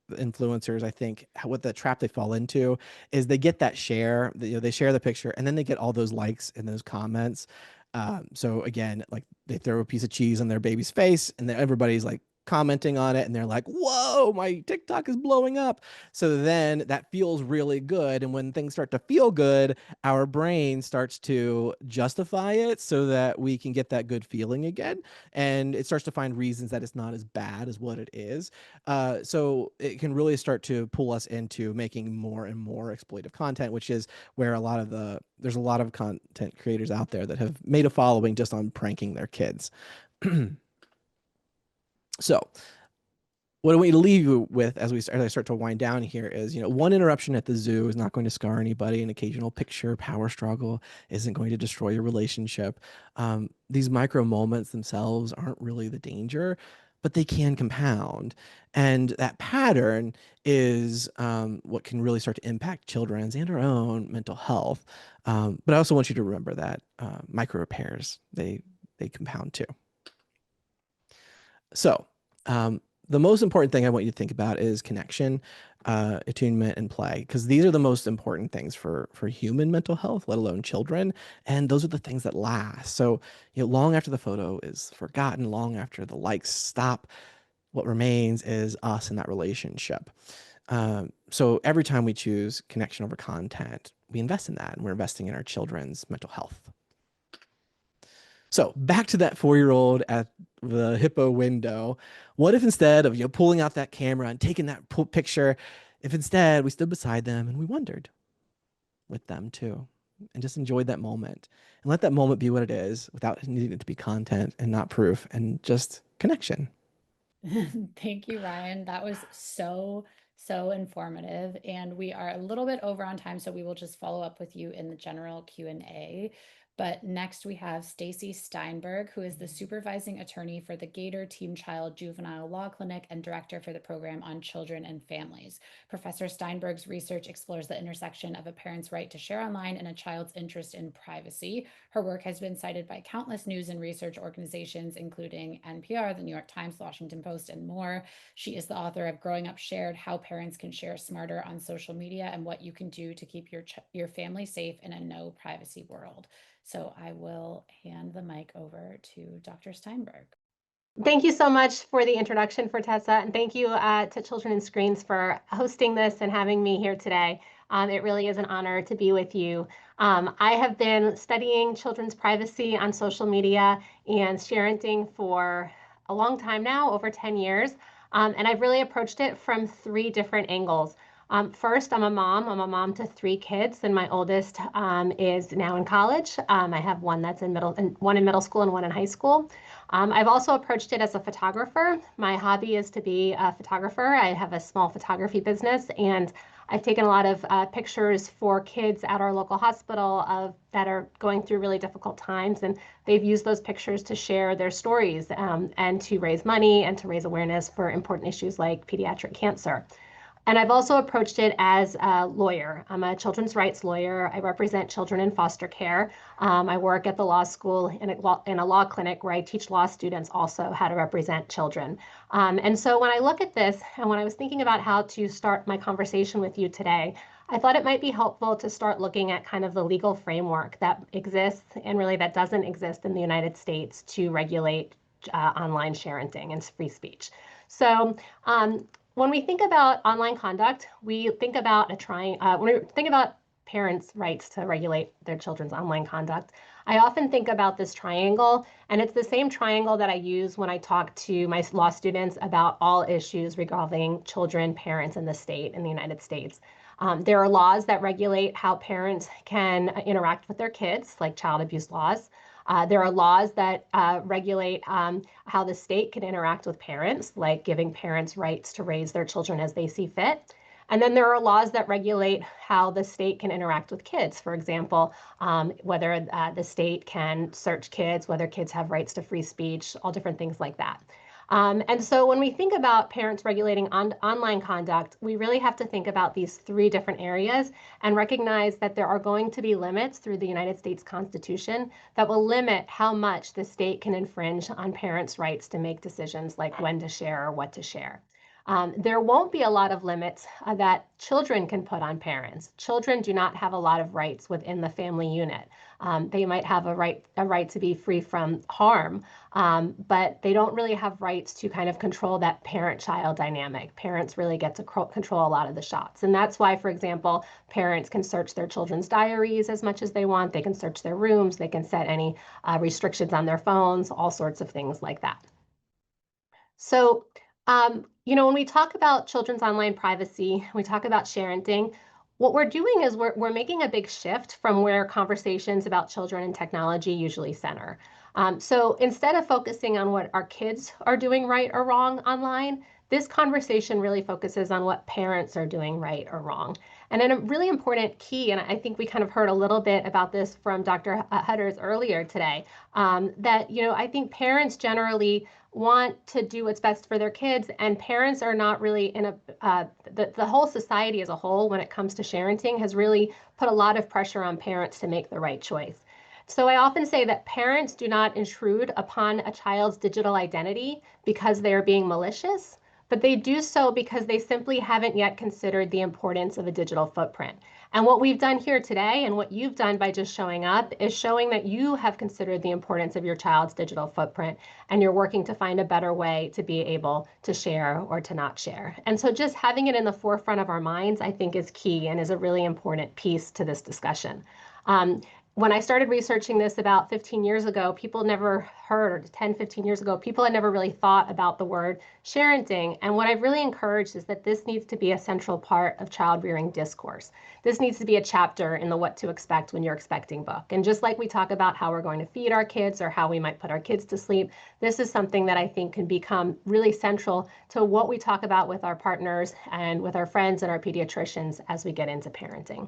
influencers, I think, what the trap they fall into is they get that share, they share the picture, and then they get all those likes and those comments. So again, like they throw a piece of cheese on their baby's face, and then everybody's like commenting on it, and they're like, whoa, my TikTok is blowing up. So then that feels really good. And when things start to feel good, our brain starts to justify it so that we can get that good feeling again. And it starts to find reasons that it's not as bad as what it is. So it can really start to pull us into making more and more exploitive content, which is where there's a lot of content creators out there that have made a following just on pranking their kids. So what I want you to leave you with as I start to wind down here is, one interruption at the zoo is not going to scar anybody. An occasional picture, power struggle isn't going to destroy your relationship. These micro moments themselves aren't really the danger, but they can compound. And that pattern is what can really start to impact children's and our own mental health. But I also want you to remember that micro repairs, they compound too. So, the most important thing I want you to think about is connection, attunement, and play, because these are the most important things for human mental health, let alone children. And those are the things that last. So, long after the photo is forgotten, long after the likes stop, what remains is us in that relationship. So every time we choose connection over content, we invest in that, and we're investing in our children's mental health. So back to that 4-year-old at the hippo window. What if instead of pulling out that camera and taking that picture, if instead we stood beside them and we wondered with them too, and just enjoyed that moment, and let that moment be what it is, without needing it to be content and not proof, and just connection. Thank you, Ryan. That was so informative. And we are a little bit over on time, so we will just follow up with you in the general Q&A. But next we have Stacey Steinberg, who is the supervising attorney for the Gator Team Child Juvenile Law Clinic and director for the program on children and families. Professor Steinberg's research explores the intersection of a parent's right to share online and a child's interest in privacy. Her work has been cited by countless news and research organizations, including NPR, the New York Times, the Washington Post, and more. She is the author of Growing Up Shared: How Parents Can Share Smarter on Social Media and What You Can Do to Keep your family safe in a no privacy world. So I will hand the mic over to Dr. Steinberg. Thank you so much for the introduction, Fortesa, and thank you to Children in Screens for hosting this and having me here today. It really is an honor to be with you. I have been studying children's privacy on social media and sharenting for a long time now, over 10 years, and I've really approached it from 3 different angles. First, I'm a mom to 3 kids, and my oldest is now in college. I have one that's one in middle school and one in high school. I've also approached it as a photographer. My hobby is to be a photographer. I have a small photography business, and I've taken a lot of pictures for kids at our local hospital that are going through really difficult times, and they've used those pictures to share their stories and to raise money and to raise awareness for important issues like pediatric cancer. And I've also approached it as a lawyer. I'm a children's rights lawyer. I represent children in foster care. I work at the law school in a law clinic where I teach law students also how to represent children. And so when I look at this, and when I was thinking about how to start my conversation with you today, I thought it might be helpful to start looking at kind of the legal framework that exists and really that doesn't exist in the United States to regulate online sharenting and free speech. So when we think about online conduct, we think about when we think about parents' rights to regulate their children's online conduct. I often think about this triangle, and it's the same triangle that I use when I talk to my law students about all issues regarding children, parents, and the state in the United States. There are laws that regulate how parents can interact with their kids, like child abuse laws. There are laws that regulate how the state can interact with parents, like giving parents rights to raise their children as they see fit. And then there are laws that regulate how the state can interact with kids. For example, whether the state can search kids, whether kids have rights to free speech, all different things like that. And so when we think about parents regulating online conduct, we really have to think about these 3 different areas and recognize that there are going to be limits through the United States Constitution that will limit how much the state can infringe on parents' rights to make decisions like when to share or what to share. There won't be a lot of limits that children can put on parents. Children do not have a lot of rights within the family unit. They might have a right to be free from harm, but they don't really have rights to kind of control that parent-child dynamic. Parents really get to control a lot of the shots. And that's why, for example, parents can search their children's diaries as much as they want. They can search their rooms. They can set any restrictions on their phones, all sorts of things like that. So, when we talk about children's online privacy, we talk about sharenting, what we're doing is we're making a big shift from where conversations about children and technology usually center. So instead of focusing on what our kids are doing right or wrong online, this conversation really focuses on what parents are doing right or wrong. And then a really important key, and I think we kind of heard a little bit about this from Dr. Hudders earlier today, that, I think parents generally want to do what's best for their kids, and parents are not really in the whole society as a whole when it comes to sharenting has really put a lot of pressure on parents to make the right choice. So I often say that parents do not intrude upon a child's digital identity because they are being malicious, but they do so because they simply haven't yet considered the importance of a digital footprint. And what we've done here today, and what you've done by just showing up, is showing that you have considered the importance of your child's digital footprint, and you're working to find a better way to be able to share or to not share. And so just having it in the forefront of our minds, I think, is key and is a really important piece to this discussion. When I started researching this about 15 years ago, people never heard, 10, 15 years ago, people had never really thought about the word sharenting. And what I've really encouraged is that this needs to be a central part of child rearing discourse. This needs to be a chapter in the What to Expect When You're Expecting book. And just like we talk about how we're going to feed our kids or how we might put our kids to sleep, this is something that I think can become really central to what we talk about with our partners and with our friends and our pediatricians as we get into parenting.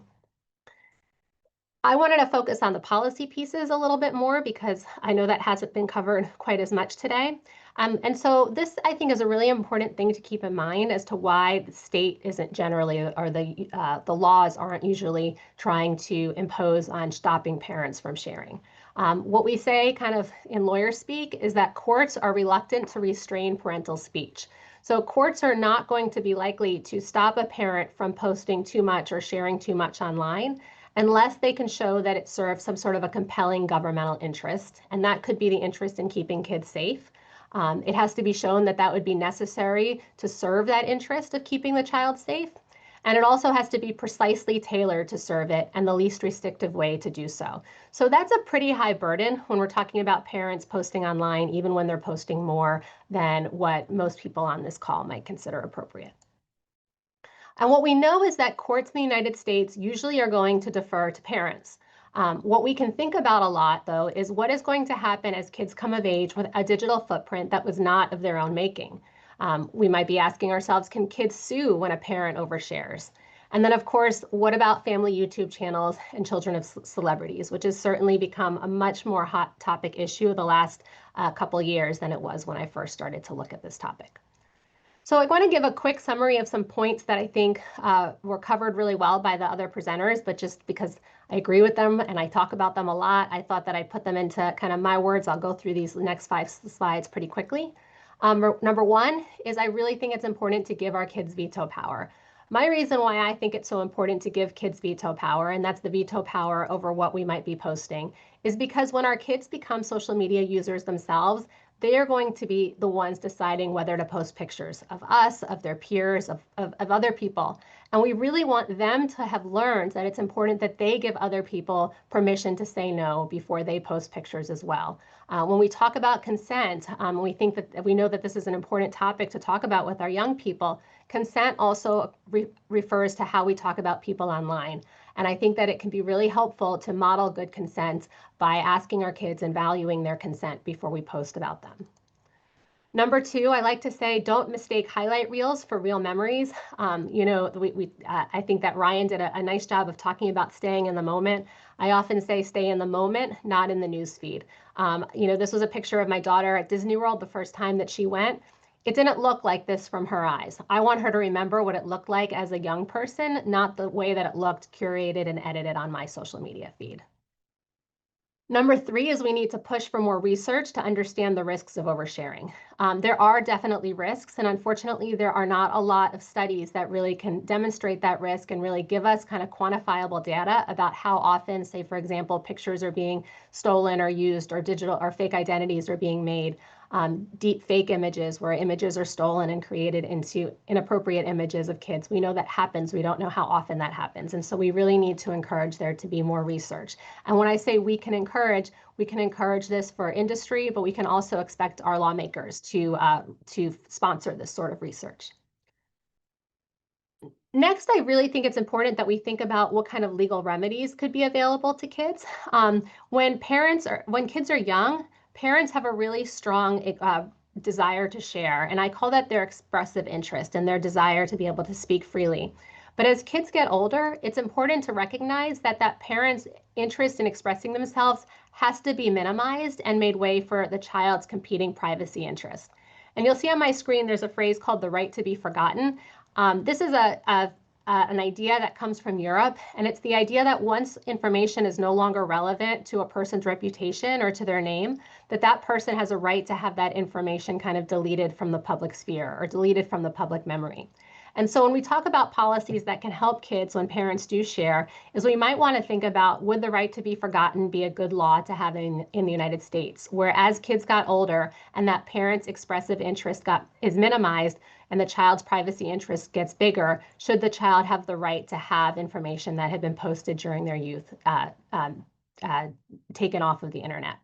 I wanted to focus on the policy pieces a little bit more because I know that hasn't been covered quite as much today. And so this, I think, is a really important thing to keep in mind as to why the state isn't generally, or the laws aren't usually trying to impose on stopping parents from sharing. What we say kind of in lawyer speak is that courts are reluctant to restrain parental speech. So courts are not going to be likely to stop a parent from posting too much or sharing too much online unless they can show that it serves some sort of a compelling governmental interest. And that could be the interest in keeping kids safe. It has to be shown that that would be necessary to serve that interest of keeping the child safe. And it also has to be precisely tailored to serve it and the least restrictive way to do so. So that's a pretty high burden when we're talking about parents posting online, even when they're posting more than what most people on this call might consider appropriate. And what we know is that courts in the United States usually are going to defer to parents. What we can think about a lot, though, is what is going to happen as kids come of age with a digital footprint that was not of their own making. We might be asking ourselves, can kids sue when a parent overshares? And then, of course, what about family YouTube channels and children of celebrities, which has certainly become a much more hot topic issue the last couple years than it was when I first started to look at this topic. So I want to give a quick summary of some points that I think were covered really well by the other presenters, but just because I agree with them and I talk about them a lot, I thought that I'd put them into kind of my words. I'll go through these next 5 slides pretty quickly. Number one is I really think it's important to give our kids veto power. My reason why I think it's so important to give kids veto power, and that's the veto power over what we might be posting, is because when our kids become social media users themselves, they are going to be the ones deciding whether to post pictures of us, of their peers, of other people. And we really want them to have learned that it's important that they give other people permission to say no before they post pictures as well. When we talk about consent, we think that we know that this is an important topic to talk about with our young people. Consent also refers to how we talk about people online. And I think that it can be really helpful to model good consent by asking our kids and valuing their consent before we post about them. Number two, I like to say, don't mistake highlight reels for real memories. I think that Ryan did a nice job of talking about staying in the moment. I often say stay in the moment, not in the news feed. This was a picture of my daughter at Disney World the first time that she went. It didn't look like this from her eyes. I want her to remember what it looked like as a young person, not the way that it looked curated and edited on my social media feed. Number three is we need to push for more research to understand the risks of oversharing. There are definitely risks, and unfortunately, there are not a lot of studies that really can demonstrate that risk and really give us kind of quantifiable data about how often, say, for example, pictures are being stolen or used, or digital or fake identities are being made. Deep fake images where images are stolen and created into inappropriate images of kids. We know that happens. We don't know how often that happens. And so we really need to encourage there to be more research. And when I say we can encourage this for industry, but we can also expect our lawmakers to sponsor this sort of research. Next, I really think it's important that we think about what kind of legal remedies could be available to kids. When kids are young, parents have a really strong desire to share, and I call that their expressive interest and their desire to be able to speak freely. But as kids get older, it's important to recognize that parent's interest in expressing themselves has to be minimized and made way for the child's competing privacy interest. And you'll see on my screen, there's a phrase called the right to be forgotten. This is an idea that comes from Europe, and it's the idea that once information is no longer relevant to a person's reputation or to their name, that person has a right to have that information kind of deleted from the public sphere or deleted from the public memory. And so when we talk about policies that can help kids when parents do share, is we might want to think about, would the right to be forgotten be a good law to have in the United States, where as kids got older and that parent's expressive interest is minimized and the child's privacy interest gets bigger, should the child have the right to have information that had been posted during their youth taken off of the internet?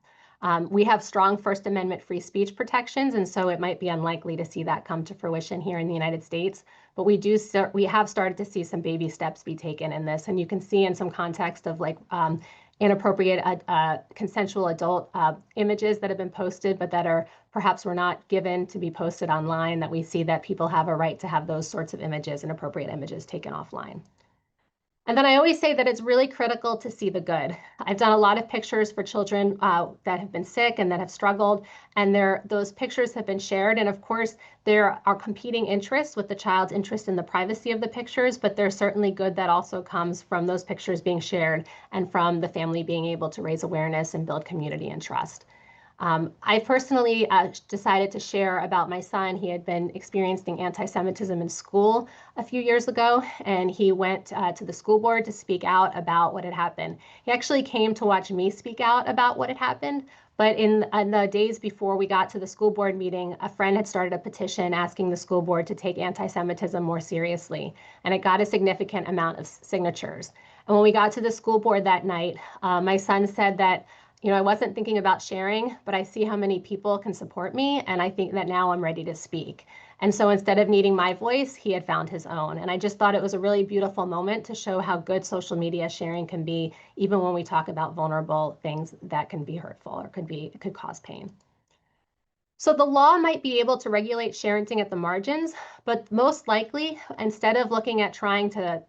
We have strong First Amendment free speech protections, and so it might be unlikely to see that come to fruition here in the United States. But we have started to see some baby steps be taken in this, and you can see in some context of like inappropriate consensual adult images that have been posted, but that perhaps were not given to be posted online, that we see that people have a right to have those sorts of images, inappropriate images, taken offline. And then I always say that it's really critical to see the good. I've done a lot of pictures for children that have been sick and that have struggled, and those pictures have been shared. And of course, there are competing interests with the child's interest in the privacy of the pictures, but there's certainly good that also comes from those pictures being shared and from the family being able to raise awareness and build community and trust. I personally decided to share about my son. He had been experiencing anti-Semitism in school a few years ago, and he went to the school board to speak out about what had happened. He actually came to watch me speak out about what had happened, but in the days before we got to the school board meeting, a friend had started a petition asking the school board to take anti-Semitism more seriously, and it got a significant amount of signatures. And when we got to the school board that night, my son said that, I wasn't thinking about sharing, but I see how many people can support me, and I think that now I'm ready to speak. And so instead of needing my voice, he had found his own. And I just thought it was a really beautiful moment to show how good social media sharing can be, even when we talk about vulnerable things that can be hurtful or could cause pain. So the law might be able to regulate sharenting at the margins, but most likely, instead of looking at trying to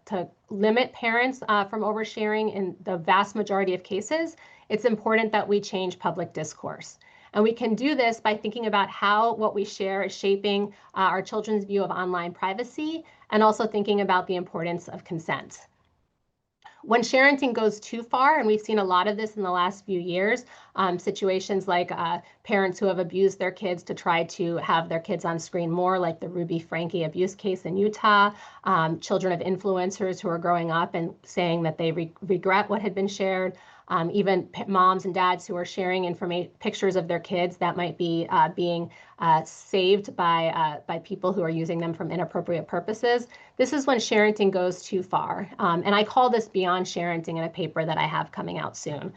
limit parents from oversharing in the vast majority of cases, it's important that we change public discourse. And we can do this by thinking about how what we share is shaping our children's view of online privacy, and also thinking about the importance of consent. When sharenting goes too far, and we've seen a lot of this in the last few years, situations like parents who have abused their kids to try to have their kids on screen more, like the Ruby Frankie abuse case in Utah, children of influencers who are growing up and saying that they regret what had been shared, even moms and dads who are sharing pictures of their kids that might be being saved by people who are using them from inappropriate purposes. This is when sharenting goes too far. And I call this beyond sharenting in a paper that I have coming out soon.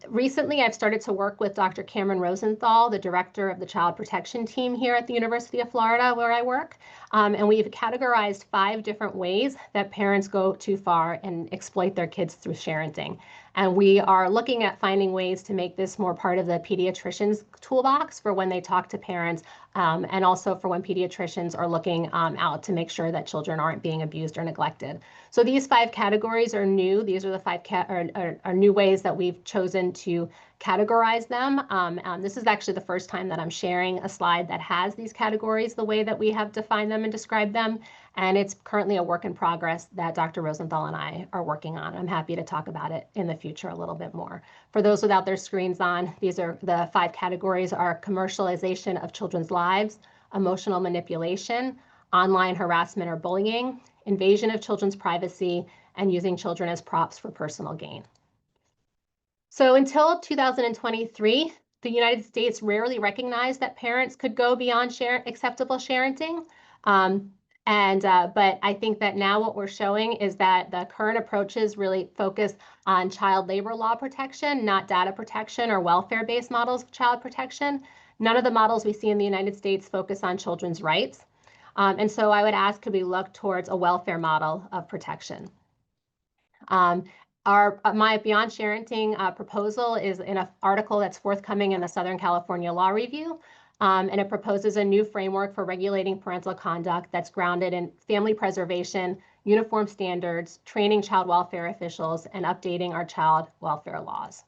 Recently, I've started to work with Dr. Cameron Rosenthal, the director of the Child Protection Team here at the University of Florida, where I work. And we've categorized 5 different ways that parents go too far and exploit their kids through sharenting. And we are looking at finding ways to make this more part of the pediatrician's toolbox for when they talk to parents, and also for when pediatricians are looking out to make sure that children aren't being abused or neglected. So these 5 categories are new. These are the 5 are new ways that we've chosen to categorize them. This is actually the first time that I'm sharing a slide that has these categories the way that we have defined them and described them. And it's currently a work in progress that Dr. Rosenthal and I are working on. I'm happy to talk about it in the future a little bit more. For those without their screens on, these are the 5 categories: are commercialization of children's lives, emotional manipulation, online harassment or bullying, invasion of children's privacy, and using children as props for personal gain. So until 2023, the United States rarely recognized that parents could go beyond acceptable sharenting. But I think that now what we're showing is that the current approaches really focus on child labor law protection, not data protection or welfare-based models of child protection. None of the models we see in the United States focus on children's rights. And so I would ask, could we look towards a welfare model of protection? My Beyond Sharenting proposal is in an article that's forthcoming in the Southern California Law Review, and it proposes a new framework for regulating parental conduct that's grounded in family preservation, uniform standards, training child welfare officials, and updating our child welfare laws.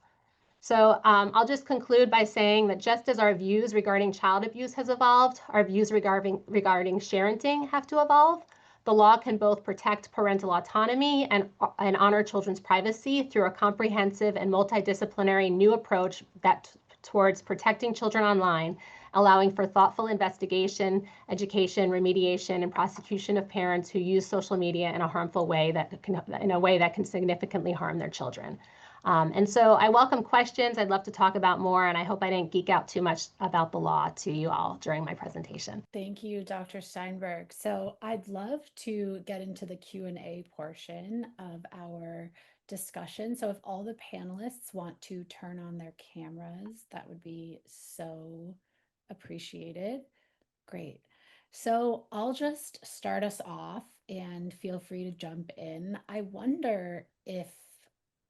So I'll just conclude by saying that just as our views regarding child abuse has evolved, our views regarding sharenting have to evolve. The law can both protect parental autonomy and honor children's privacy through a comprehensive and multidisciplinary new approach towards protecting children online, allowing for thoughtful investigation, education, remediation, and prosecution of parents who use social media in a harmful way that can significantly harm their children. And so I welcome questions. I'd love to talk about more, and I hope I didn't geek out too much about the law to you all during my presentation. Thank you, Dr. Steinberg. So I'd love to get into the Q&A portion of our discussion. So if all the panelists want to turn on their cameras, that would be so appreciated. Great. So I'll just start us off and feel free to jump in. I wonder if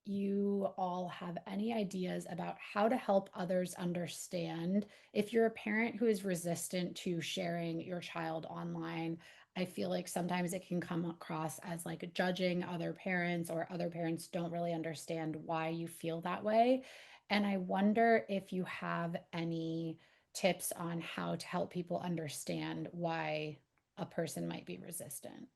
you all have any ideas about how to help others understand if you're a parent who is resistant to sharing your child online, I feel like sometimes it can come across as like judging other parents, or other parents don't really understand why you feel that way. And I wonder if you have any tips on how to help people understand why a person might be resistant.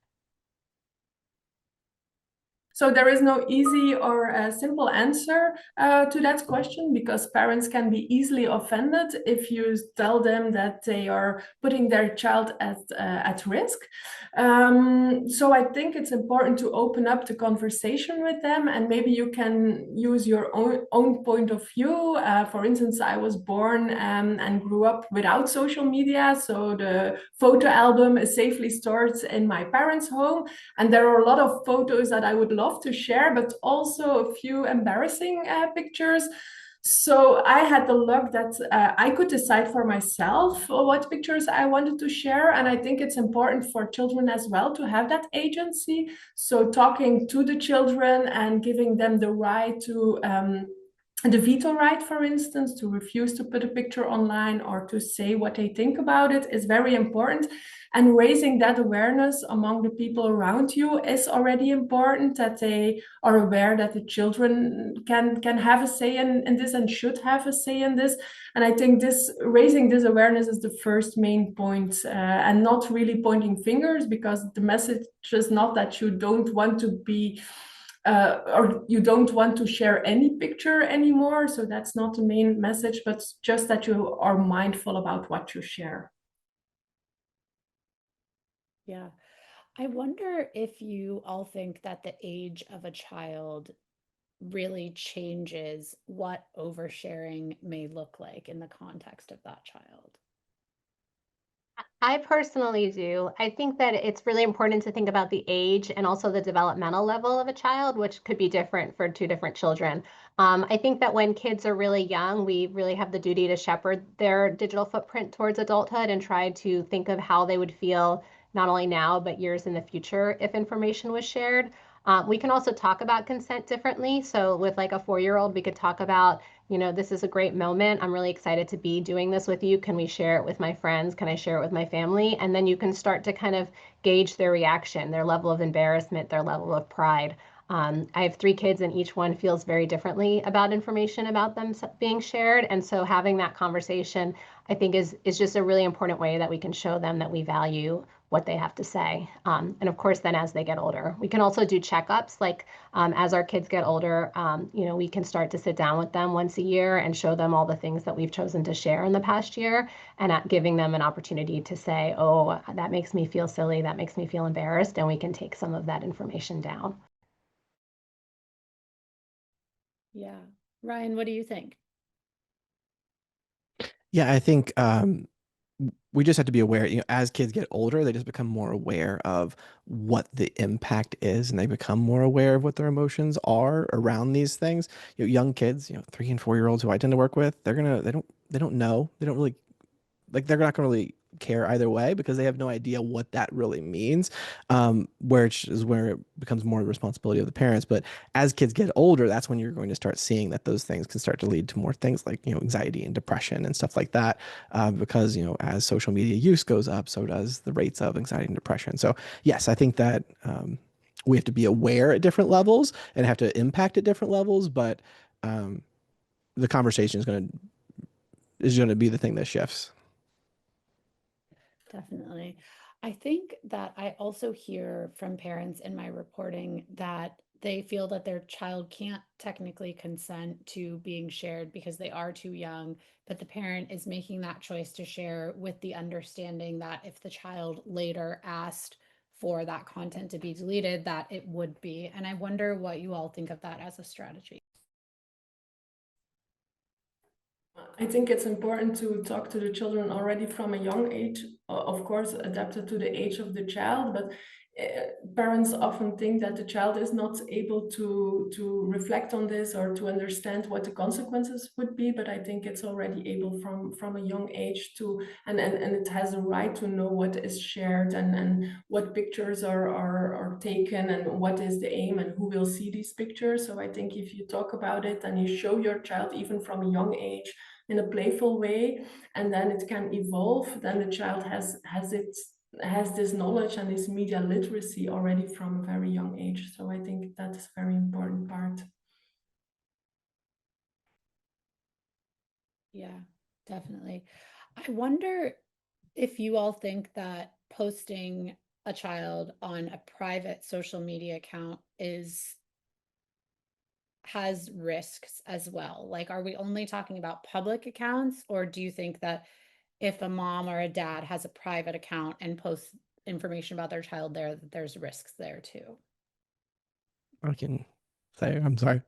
So there is no easy or simple answer to that question, because parents can be easily offended if you tell them that they are putting their child at risk. So I think it's important to open up the conversation with them, and maybe you can use your own point of view. For instance, I was born and grew up without social media, so the photo album is safely stored in my parents' home. And there are a lot of photos that I would love to share, but also a few embarrassing pictures. So I had the luck that I could decide for myself what pictures I wanted to share. And I think it's important for children as well to have that agency. So talking to the children and giving them the right to the veto right, for instance, to refuse to put a picture online or to say what they think about it, is very important. And raising that awareness among the people around you is already important, that they are aware that the children can have a say in this and should have a say in this. And I think raising this awareness is the first main point, and not really pointing fingers, because the message is not that you don't want to be or you don't want to share any picture anymore. So that's not the main message, but just that you are mindful about what you share. Yeah. I wonder if you all think that the age of a child really changes what oversharing may look like in the context of that child. I personally do. I think that it's really important to think about the age and also the developmental level of a child, which could be different for two different children. I think that when kids are really young, we really have the duty to shepherd their digital footprint towards adulthood and try to think of how they would feel not only now, but years in the future if information was shared. We can also talk about consent differently. So with like a 4-year-old, we could talk about, this is a great moment. I'm really excited to be doing this with you. Can we share it with my friends? Can I share it with my family? And then you can start to kind of gauge their reaction, their level of embarrassment, their level of pride. I have 3 kids, and each one feels very differently about information about them being shared. And so having that conversation, I think, is just a really important way that we can show them that we value what they have to say. And of course, then as they get older, we can also do checkups. Like as our kids get older, we can start to sit down with them once a year and show them all the things that we've chosen to share in the past year, and giving them an opportunity to say, oh, that makes me feel silly, that makes me feel embarrassed, and we can take some of that information down. Yeah. Ryan, what do you think? Yeah, I think we just have to be aware, as kids get older, they just become more aware of what the impact is, and they become more aware of what their emotions are around these things. Young kids, 3 and 4-year-olds who I tend to work with, they don't know. They don't really, like, they're not going to really care either way, because they have no idea what that really means, which is where it becomes more the responsibility of the parents. But as kids get older, that's when you're going to start seeing that those things can start to lead to more things like anxiety and depression and stuff like that, because as social media use goes up, so does the rates of anxiety and depression. So yes, I think that we have to be aware at different levels and have to impact at different levels, but the conversation is going to be the thing that shifts. Definitely. I think that I also hear from parents in my reporting that they feel that their child can't technically consent to being shared because they are too young, but the parent is making that choice to share with the understanding that if the child later asked for that content to be deleted, that it would be. And I wonder what you all think of that as a strategy. I think it's important to talk to the children already from a young age, of course, adapted to the age of the child, but parents often think that the child is not able to reflect on this or to understand what the consequences would be. But I think it's already able from a young age to, and it has a right to know what is shared and what pictures are taken and what is the aim and who will see these pictures. So I think if you talk about it and you show your child even from a young age in a playful way, and then it can evolve, then the child has its has this knowledge and this media literacy already from a very young age. So I think that is a very important part. Yeah, definitely. I wonder if you all think that posting a child on a private social media account has risks as well. Like, are we only talking about public accounts, or do you think that if a mom or a dad has a private account and posts information about their child there, that there's risks there too? I can say, I'm sorry.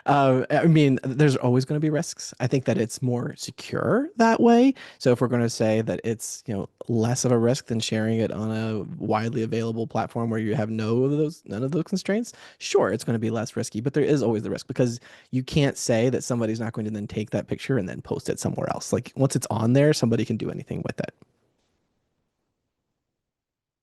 I mean, there's always going to be risks. I think that it's more secure that way. So if we're going to say that it's, less of a risk than sharing it on a widely available platform where you have none of those constraints, sure, it's going to be less risky, but there is always the risk because you can't say that somebody's not going to then take that picture and then post it somewhere else. Like once it's on there, somebody can do anything with it.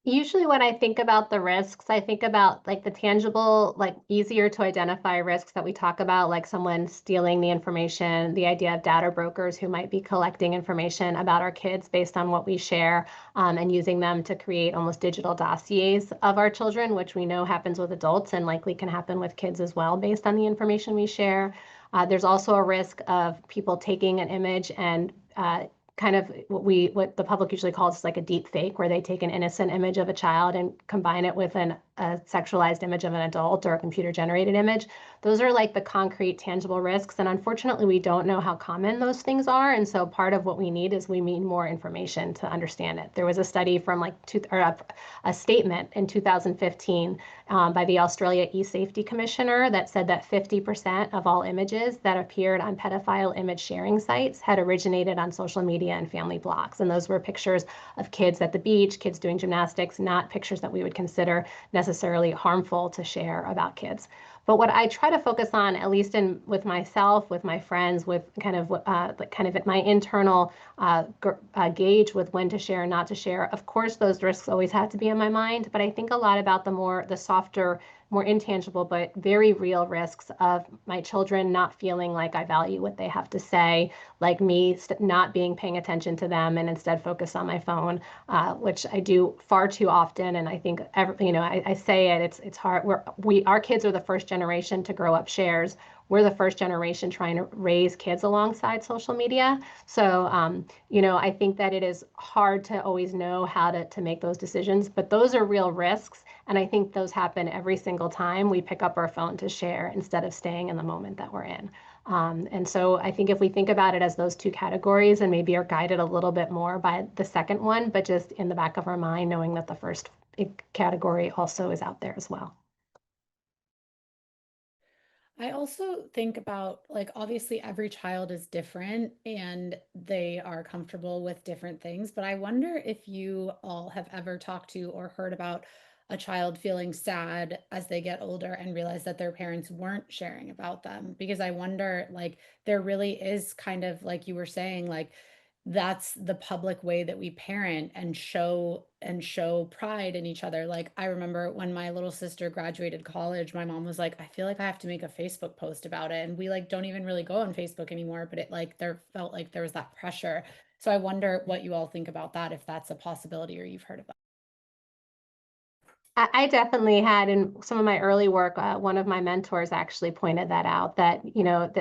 Usually when I think about the risks, I think about like the tangible, like easier to identify risks that we talk about, like someone stealing the information, the idea of data brokers who might be collecting information about our kids based on what we share, and using them to create almost digital dossiers of our children, which we know happens with adults and likely can happen with kids as well based on the information we share. There's also a risk of people taking an image and kind of what the public usually calls like a deep fake, where they take an innocent image of a child and combine it with a sexualized image of an adult or a computer generated image. Those are like the concrete, tangible risks. And unfortunately, we don't know how common those things are. And so part of what we need is we need more information to understand it. There was a study from a statement in 2015 by the Australia E-Safety Commissioner that said that 50% of all images that appeared on pedophile image sharing sites had originated on social media and family blogs. And those were pictures of kids at the beach, kids doing gymnastics, not pictures that we would consider necessarily harmful to share about kids. But what I try to focus on, at least with myself, with my friends, with kind of my internal gauge with when to share and not to share. Of course, those risks always have to be in my mind, but I think a lot about the softer, more intangible, but very real risks of my children not feeling like I value what they have to say, like me not paying attention to them and instead focus on my phone, which I do far too often. And I think I say it's hard. Our kids are the first generation to grow up shares. We're the first generation trying to raise kids alongside social media. So, I think that it is hard to always know how to make those decisions, but those are real risks. And I think those happen every single time we pick up our phone to share instead of staying in the moment that we're in. And so I think if we think about it as those two categories and maybe are guided a little bit more by the second one, but just in the back of our mind, knowing that the first category also is out there as well. I also think about, like, obviously every child is different and they are comfortable with different things, but I wonder if you all have ever talked to or heard about a child feeling sad as they get older and realize that their parents weren't sharing about them. Because I wonder, like, there really is kind of, like you were saying, like, that's the public way that we parent and show pride in each other. Like, I remember when my little sister graduated college, my mom was like, I feel like I have to make a Facebook post about it. And we like don't even really go on Facebook anymore, but it like there felt like there was that pressure. So I wonder what you all think about that, if that's a possibility or you've heard about. I definitely had in some of my early work, one of my mentors actually pointed that out, that,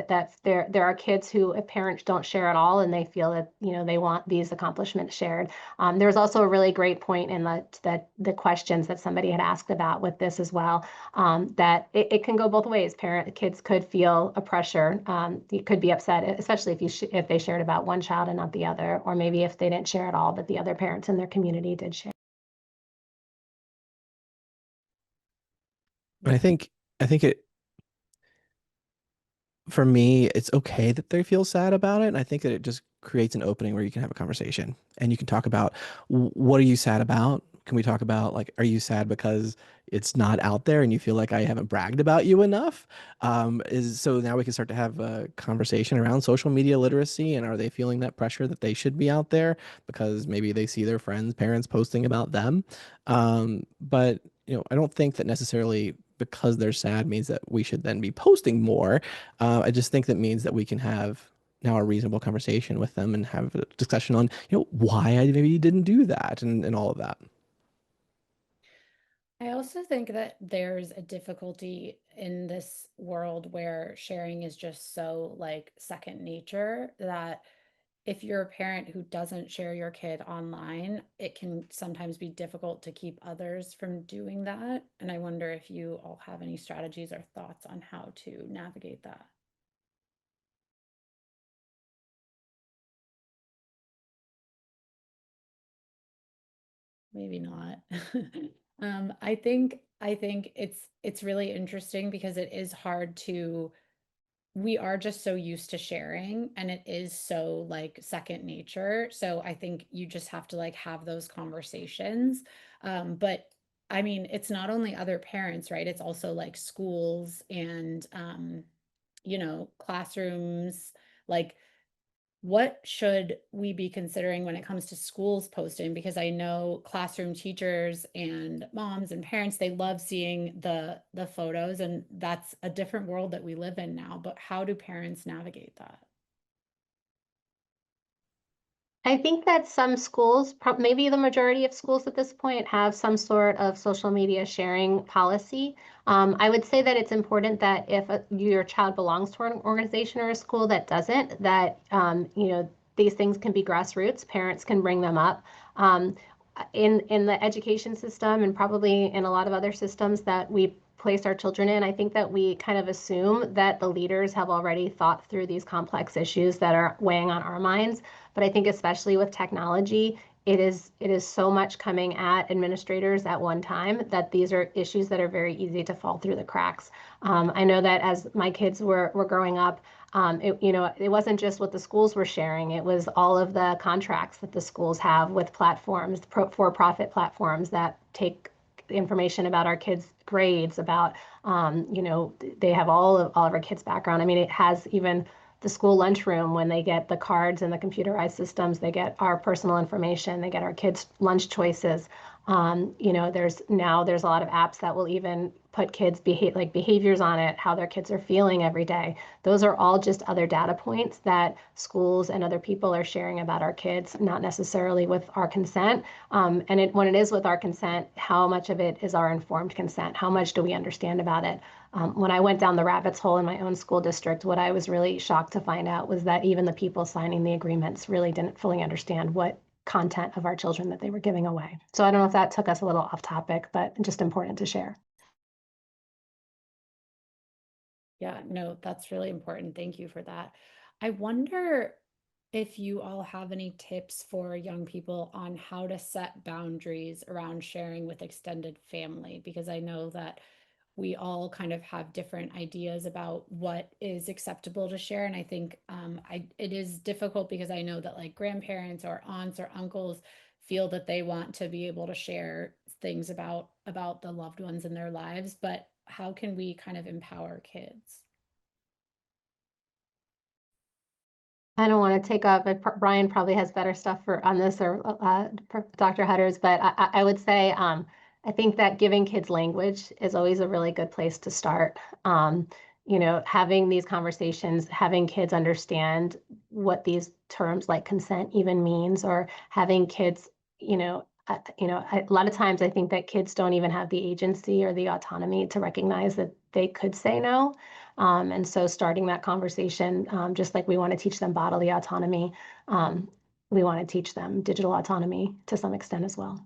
that there are kids who, if parents don't share at all and they feel that, they want these accomplishments shared. There was also a really great point in the questions that somebody had asked about with this as well, that it can go both ways. Kids could feel a pressure. You could be upset, especially if they shared about one child and not the other, or maybe if they didn't share at all, but the other parents in their community did share. I think it for me, it's okay that they feel sad about it. And I think that it just creates an opening where you can have a conversation and you can talk about what are you sad about? Can we talk about, like, are you sad because it's not out there and you feel like I haven't bragged about you enough? So now we can start to have a conversation around social media literacy, and are they feeling that pressure that they should be out there because maybe they see their friends, parents posting about them? But I don't think that necessarily because they're sad means that we should then be posting more. I just think that means that we can have now a reasonable conversation with them and have a discussion on, why I maybe didn't do that and all of that. I also think that there's a difficulty in this world where sharing is just so like second nature that if you're a parent who doesn't share your kid online, it can sometimes be difficult to keep others from doing that. And I wonder if you all have any strategies or thoughts on how to navigate that. Maybe not. I think it's really interesting because it is hard to we are just so used to sharing and it is so like second nature. So I think you just have to like have those conversations. But I mean, it's not only other parents, right? It's also like schools and classrooms. Like what should we be considering when it comes to schools posting? Because I know classroom teachers and moms and parents, they love seeing the photos, and that's a different world that we live in now. But how do parents navigate that? I think that some schools, maybe the majority of schools at this point, have some sort of social media sharing policy. I would say that it's important that if your child belongs to an organization or a school that doesn't, that these things can be grassroots. Parents can bring them up. In the education system and probably in a lot of other systems that we place our children in, I think that we kind of assume that the leaders have already thought through these complex issues that are weighing on our minds. But I think especially with technology, it is so much coming at administrators at one time that these are issues that are very easy to fall through the cracks. I know that as my kids were growing up, it wasn't just what the schools were sharing. It was all of the contracts that the schools have with platforms, for-profit platforms that take information about our kids' grades, about, they have all of our kids' background. I mean, it has even the school lunchroom, when they get the cards and the computerized systems, they get our personal information, they get our kids' lunch choices. There's a lot of apps that will even put kids' behaviors on it, how their kids are feeling every day. Those are all just other data points that schools and other people are sharing about our kids, not necessarily with our consent. When it is with our consent, how much of it is our informed consent? How much do we understand about it? When I went down the rabbit's hole in my own school district, what I was really shocked to find out was that even the people signing the agreements really didn't fully understand what content of our children that they were giving away. So I don't know if that took us a little off topic, but just important to share. Yeah, no, that's really important. Thank you for that. I wonder if you all have any tips for young people on how to set boundaries around sharing with extended family, because I know that we all kind of have different ideas about what is acceptable to share. And I think it is difficult because I know that like grandparents or aunts or uncles feel that they want to be able to share things about the loved ones in their lives, but how can we kind of empower kids? I don't want to take up, but Brian probably has better stuff on this, or Dr. Hudders, but I would say I think that giving kids language is always a really good place to start. Having these conversations, having kids understand what these terms like consent even means, or having kids, a lot of times I think that kids don't even have the agency or the autonomy to recognize that they could say no. And so starting that conversation, just like we want to teach them bodily autonomy, we want to teach them digital autonomy to some extent as well.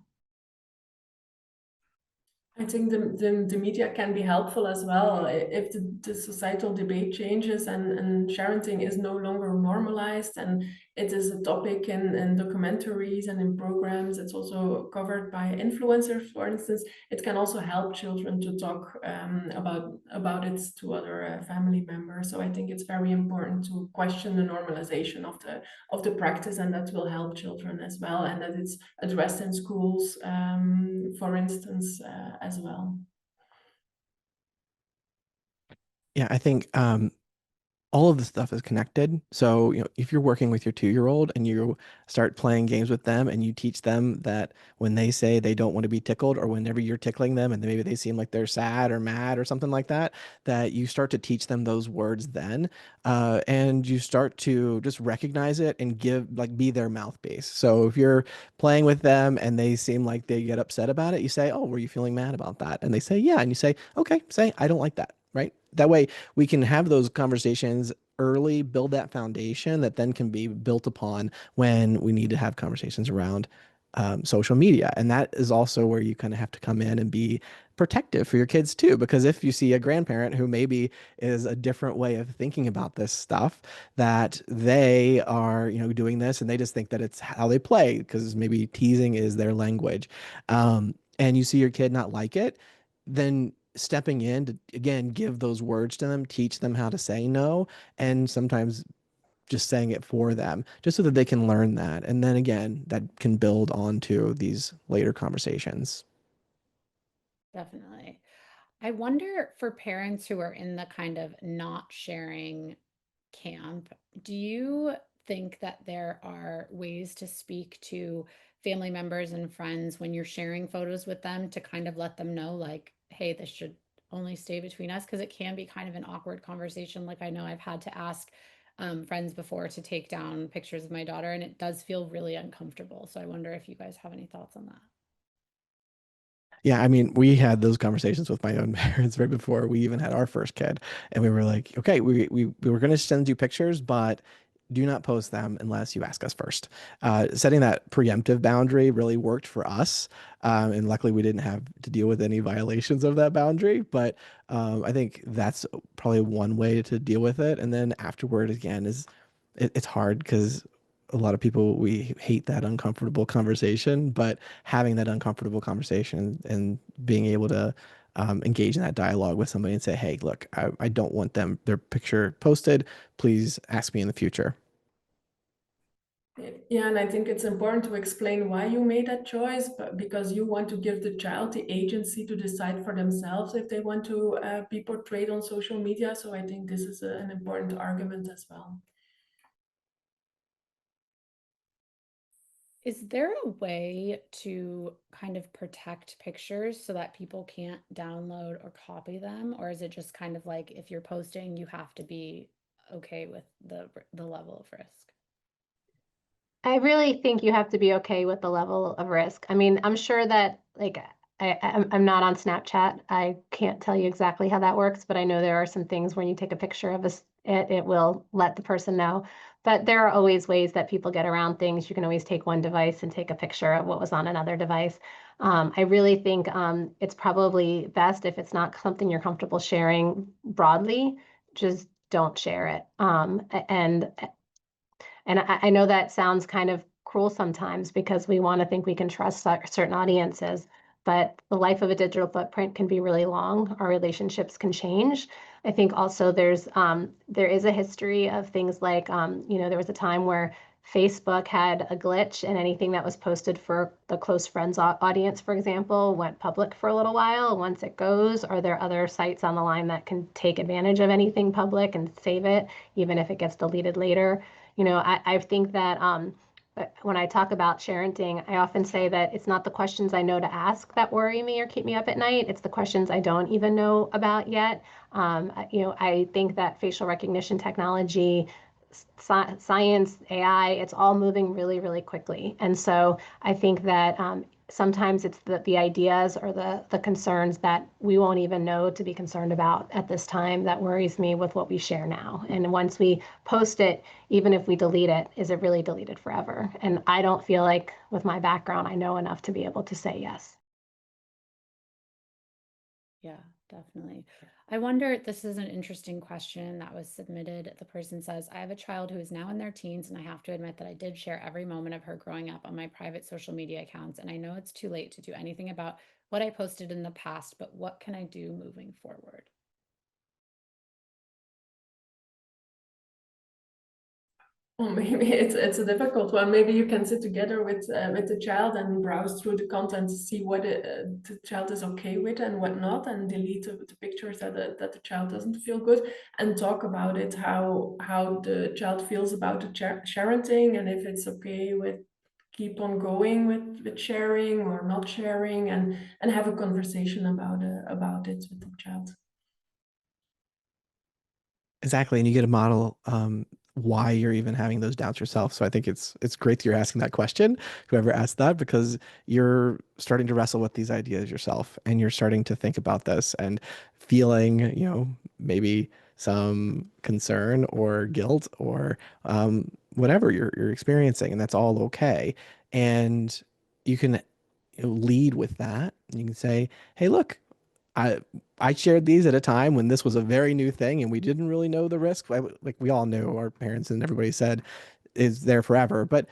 I think the media can be helpful as well. If the societal debate changes and sharenting is no longer normalized and it is a topic in documentaries and in programs, it's also covered by influencers, for instance, it can also help children to talk about it to other family members. So I think it's very important to question the normalization of the practice, and that will help children as well, and that it's addressed in schools, for instance, as well. Yeah, I think all of the stuff is connected. So, if you're working with your 2-year-old and you start playing games with them and you teach them that when they say they don't want to be tickled, or whenever you're tickling them and maybe they seem like they're sad or mad or something like that, that you start to teach them those words then, and you start to just recognize it and be their mouthpiece. So if you're playing with them and they seem like they get upset about it, you say, "Oh, were you feeling mad about that?" And they say, "Yeah." And you say, "Okay, say, I don't like that." Right? That way we can have those conversations early, build that foundation that then can be built upon when we need to have conversations around social media. And that is also where you kind of have to come in and be protective for your kids too, because if you see a grandparent who maybe is a different way of thinking about this stuff, that they are, doing this and they just think that it's how they play because maybe teasing is their language, and you see your kid not like it, then stepping in to again give those words to them, teach them how to say no, and sometimes just saying it for them, just so that they can learn that. And then again, that can build onto these later conversations. Definitely. I wonder, for parents who are in the kind of not sharing camp, do you think that there are ways to speak to family members and friends when you're sharing photos with them to kind of let them know, like, hey, this should only stay between us? Because it can be kind of an awkward conversation. Like, I know I've had to ask friends before to take down pictures of my daughter, and it does feel really uncomfortable. So I wonder if you guys have any thoughts on that. Yeah, I mean, we had those conversations with my own parents right before we even had our first kid. And we were like, okay, we were going to send you pictures, but do not post them unless you ask us first. Setting that preemptive boundary really worked for us. And luckily, we didn't have to deal with any violations of that boundary. But I think that's probably one way to deal with it. And then afterward, again, it's hard because a lot of people, we hate that uncomfortable conversation, but having that uncomfortable conversation and being able to engage in that dialogue with somebody and say, hey, look, I don't want their picture posted. Please ask me in the future. Yeah, and I think it's important to explain why you made that choice, but because you want to give the child the agency to decide for themselves if they want to be portrayed on social media. So I think this is an important argument as well. Is there a way to kind of protect pictures so that people can't download or copy them? Or is it just kind of like, if you're posting, you have to be okay with the level of risk? I really think you have to be okay with the level of risk. I mean, I'm sure that I'm not on Snapchat. I can't tell you exactly how that works, but I know there are some things when you take a picture of it will let the person know. But there are always ways that people get around things. You can always take one device and take a picture of what was on another device. I really think it's probably best, if it's not something you're comfortable sharing broadly, just don't share it. And I know that sounds kind of cruel sometimes because we want to think we can trust certain audiences, but the life of a digital footprint can be really long. Our relationships can change. I think also there is a history of things like, there was a time where Facebook had a glitch, and anything that was posted for the close friends audience, for example, went public for a little while. Once it goes, are there other sites on the line that can take advantage of anything public and save it, even if it gets deleted later? I think that when I talk about Sharenting, I often say that it's not the questions I know to ask that worry me or keep me up at night. It's the questions I don't even know about yet. I think that facial recognition technology, science, AI, it's all moving really, really quickly. And so I think that sometimes it's the ideas or the concerns that we won't even know to be concerned about at this time that worries me with what we share now. And once we post it, even if we delete it, is it really deleted forever? And I don't feel like, with my background, I know enough to be able to say yes. Yeah, definitely. I wonder, this is an interesting question that was submitted. The person says, I have a child who is now in their teens, and I have to admit that I did share every moment of her growing up on my private social media accounts. And I know it's too late to do anything about what I posted in the past, but what can I do moving forward? Well, maybe it's a difficult one. Maybe you can sit together with the child and browse through the content to see what the child is okay with and what not, and delete the pictures that the child doesn't feel good, and talk about it, how the child feels about the sharenting, and if it's okay with keep on going with sharing or not sharing, and have a conversation about it with the child. Exactly, and you get a model why you're even having those doubts yourself. So I think it's great that you're asking that question, whoever asked that, because you're starting to wrestle with these ideas yourself, and you're starting to think about this and feeling, maybe some concern or guilt or whatever you're experiencing, and that's all okay. And you can lead with that. You can say, "Hey, look, I I shared these at a time when this was a very new thing and we didn't really know the risk. Like we all knew, our parents and everybody said is there forever, but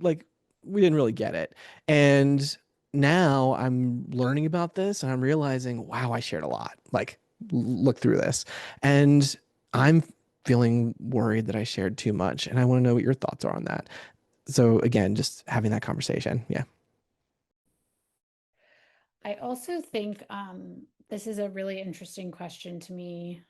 like we didn't really get it. And now I'm learning about this and I'm realizing, wow, I shared a lot. Like look through this. And I'm feeling worried that I shared too much and I want to know what your thoughts are on that." So again, just having that conversation. Yeah. I also think this is a really interesting question to me.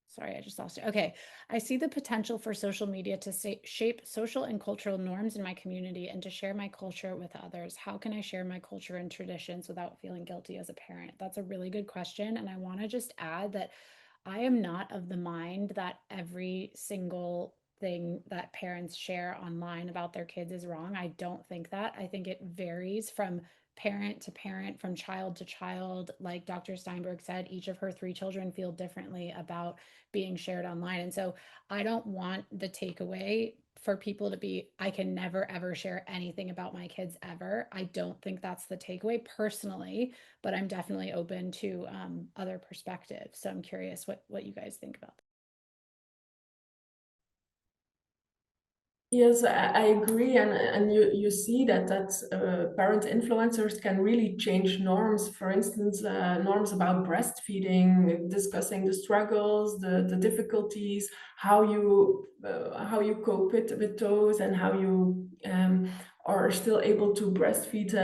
Sorry, I just lost it. Okay. I see the potential for social media to shape social and cultural norms in my community and to share my culture with others. How can I share my culture and traditions without feeling guilty as a parent? That's a really good question. And I want to just add that I am not of the mind that every single thing that parents share online about their kids is wrong. I don't think that. I think it varies from parent to parent, from child to child. Like Dr. Steinberg said, each of her 3 children feel differently about being shared online. And so I don't want the takeaway for people to be, I can never ever share anything about my kids ever. I don't think that's the takeaway personally, but I'm definitely open to other perspectives. So I'm curious what you guys think about that. Yes, I agree, and you see that parent influencers can really change norms. For instance, norms about breastfeeding, discussing the struggles, the difficulties, how you cope with those, and how you are still able to breastfeed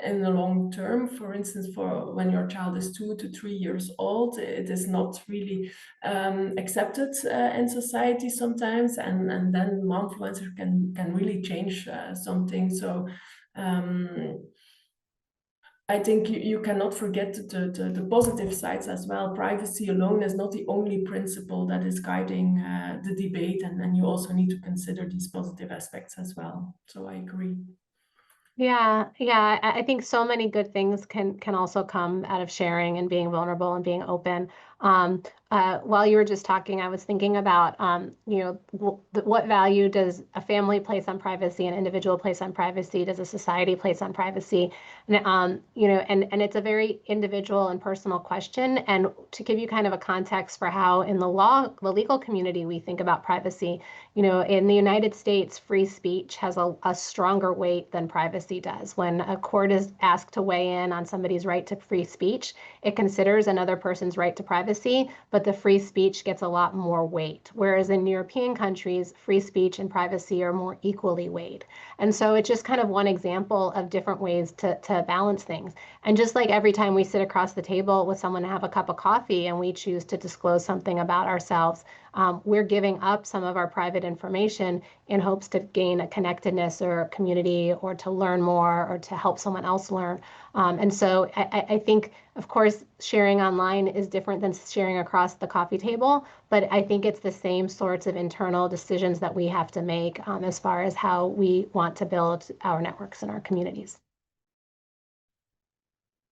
in the long term. For instance, for when your child is 2 to 3 years old, it is not really accepted in society sometimes, and then momfluencer can really change something. So I think you cannot forget the positive sides as well. Privacy alone is not the only principle that is guiding the debate, and you also need to consider these positive aspects as well. So I agree. Yeah, yeah. I think so many good things can also come out of sharing and being vulnerable and being open. While you were just talking, I was thinking about, what value does a family place on privacy, an individual place on privacy, does a society place on privacy? And, and it's a very individual and personal question. And to give you kind of a context for how in the legal community, we think about privacy, in the United States, free speech has a stronger weight than privacy does. When a court is asked to weigh in on somebody's right to free speech, it considers another person's right to privacy, but the free speech gets a lot more weight. Whereas in European countries, free speech and privacy are more equally weighed. And so it's just kind of one example of different ways to balance things. And just like every time we sit across the table with someone to have a cup of coffee and we choose to disclose something about ourselves, we're giving up some of our private information in hopes to gain a connectedness or a community, or to learn more, or to help someone else learn. And so I think, of course, sharing online is different than sharing across the coffee table, but I think it's the same sorts of internal decisions that we have to make as far as how we want to build our networks and our communities.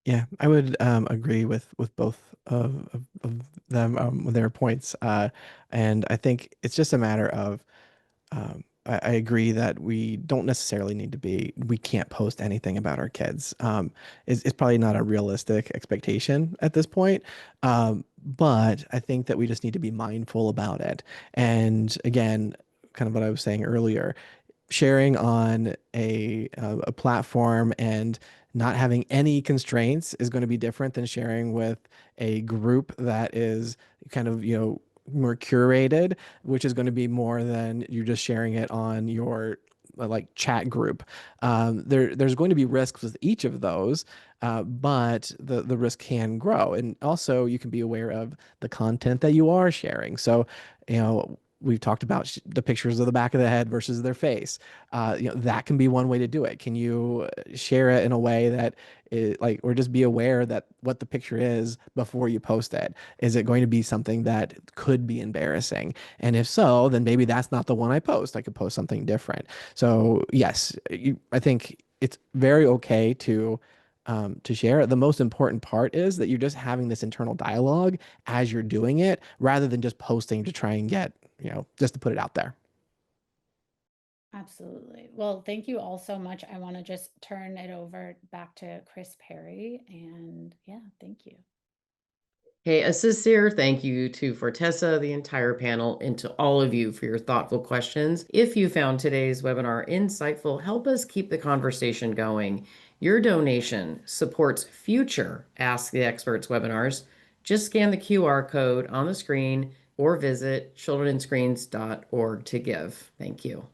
Yeah, I would agree with both of them with their points, and I think it's just a matter of I agree that we don't necessarily need to be. We can't post anything about our kids. It's probably not a realistic expectation at this point, but I think that we just need to be mindful about it. And again, kind of what I was saying earlier, sharing on a platform and not having any constraints is going to be different than sharing with a group that is kind of more curated, which is going to be more than you just sharing it on your like chat group. There's going to be risks with each of those, but the risk can grow. And also you can be aware of the content that you are sharing. So, you know, we've talked about the pictures of the back of the head versus their face. You know, that can be one way to do it. Can you share it in a way that like, or just be aware that what the picture is before you post it? Is it going to be something that could be embarrassing? And if so, then maybe that's not the one I post. I could post something different. So yes, I think it's very okay to share. The most important part is that you're just having this internal dialogue as you're doing it, rather than just posting to try and get, you know, just to put it out there. Absolutely. Well, thank you all so much. I want to just turn it over back to Kris Perry. And yeah, thank you. Hey, a sincere thank you to Fortesa, the entire panel, and to all of you for your thoughtful questions. If you found today's webinar insightful, help us keep the conversation going. Your donation supports future Ask the Experts webinars. Just scan the QR code on the screen or visit childrenandscreens.org to give. Thank you.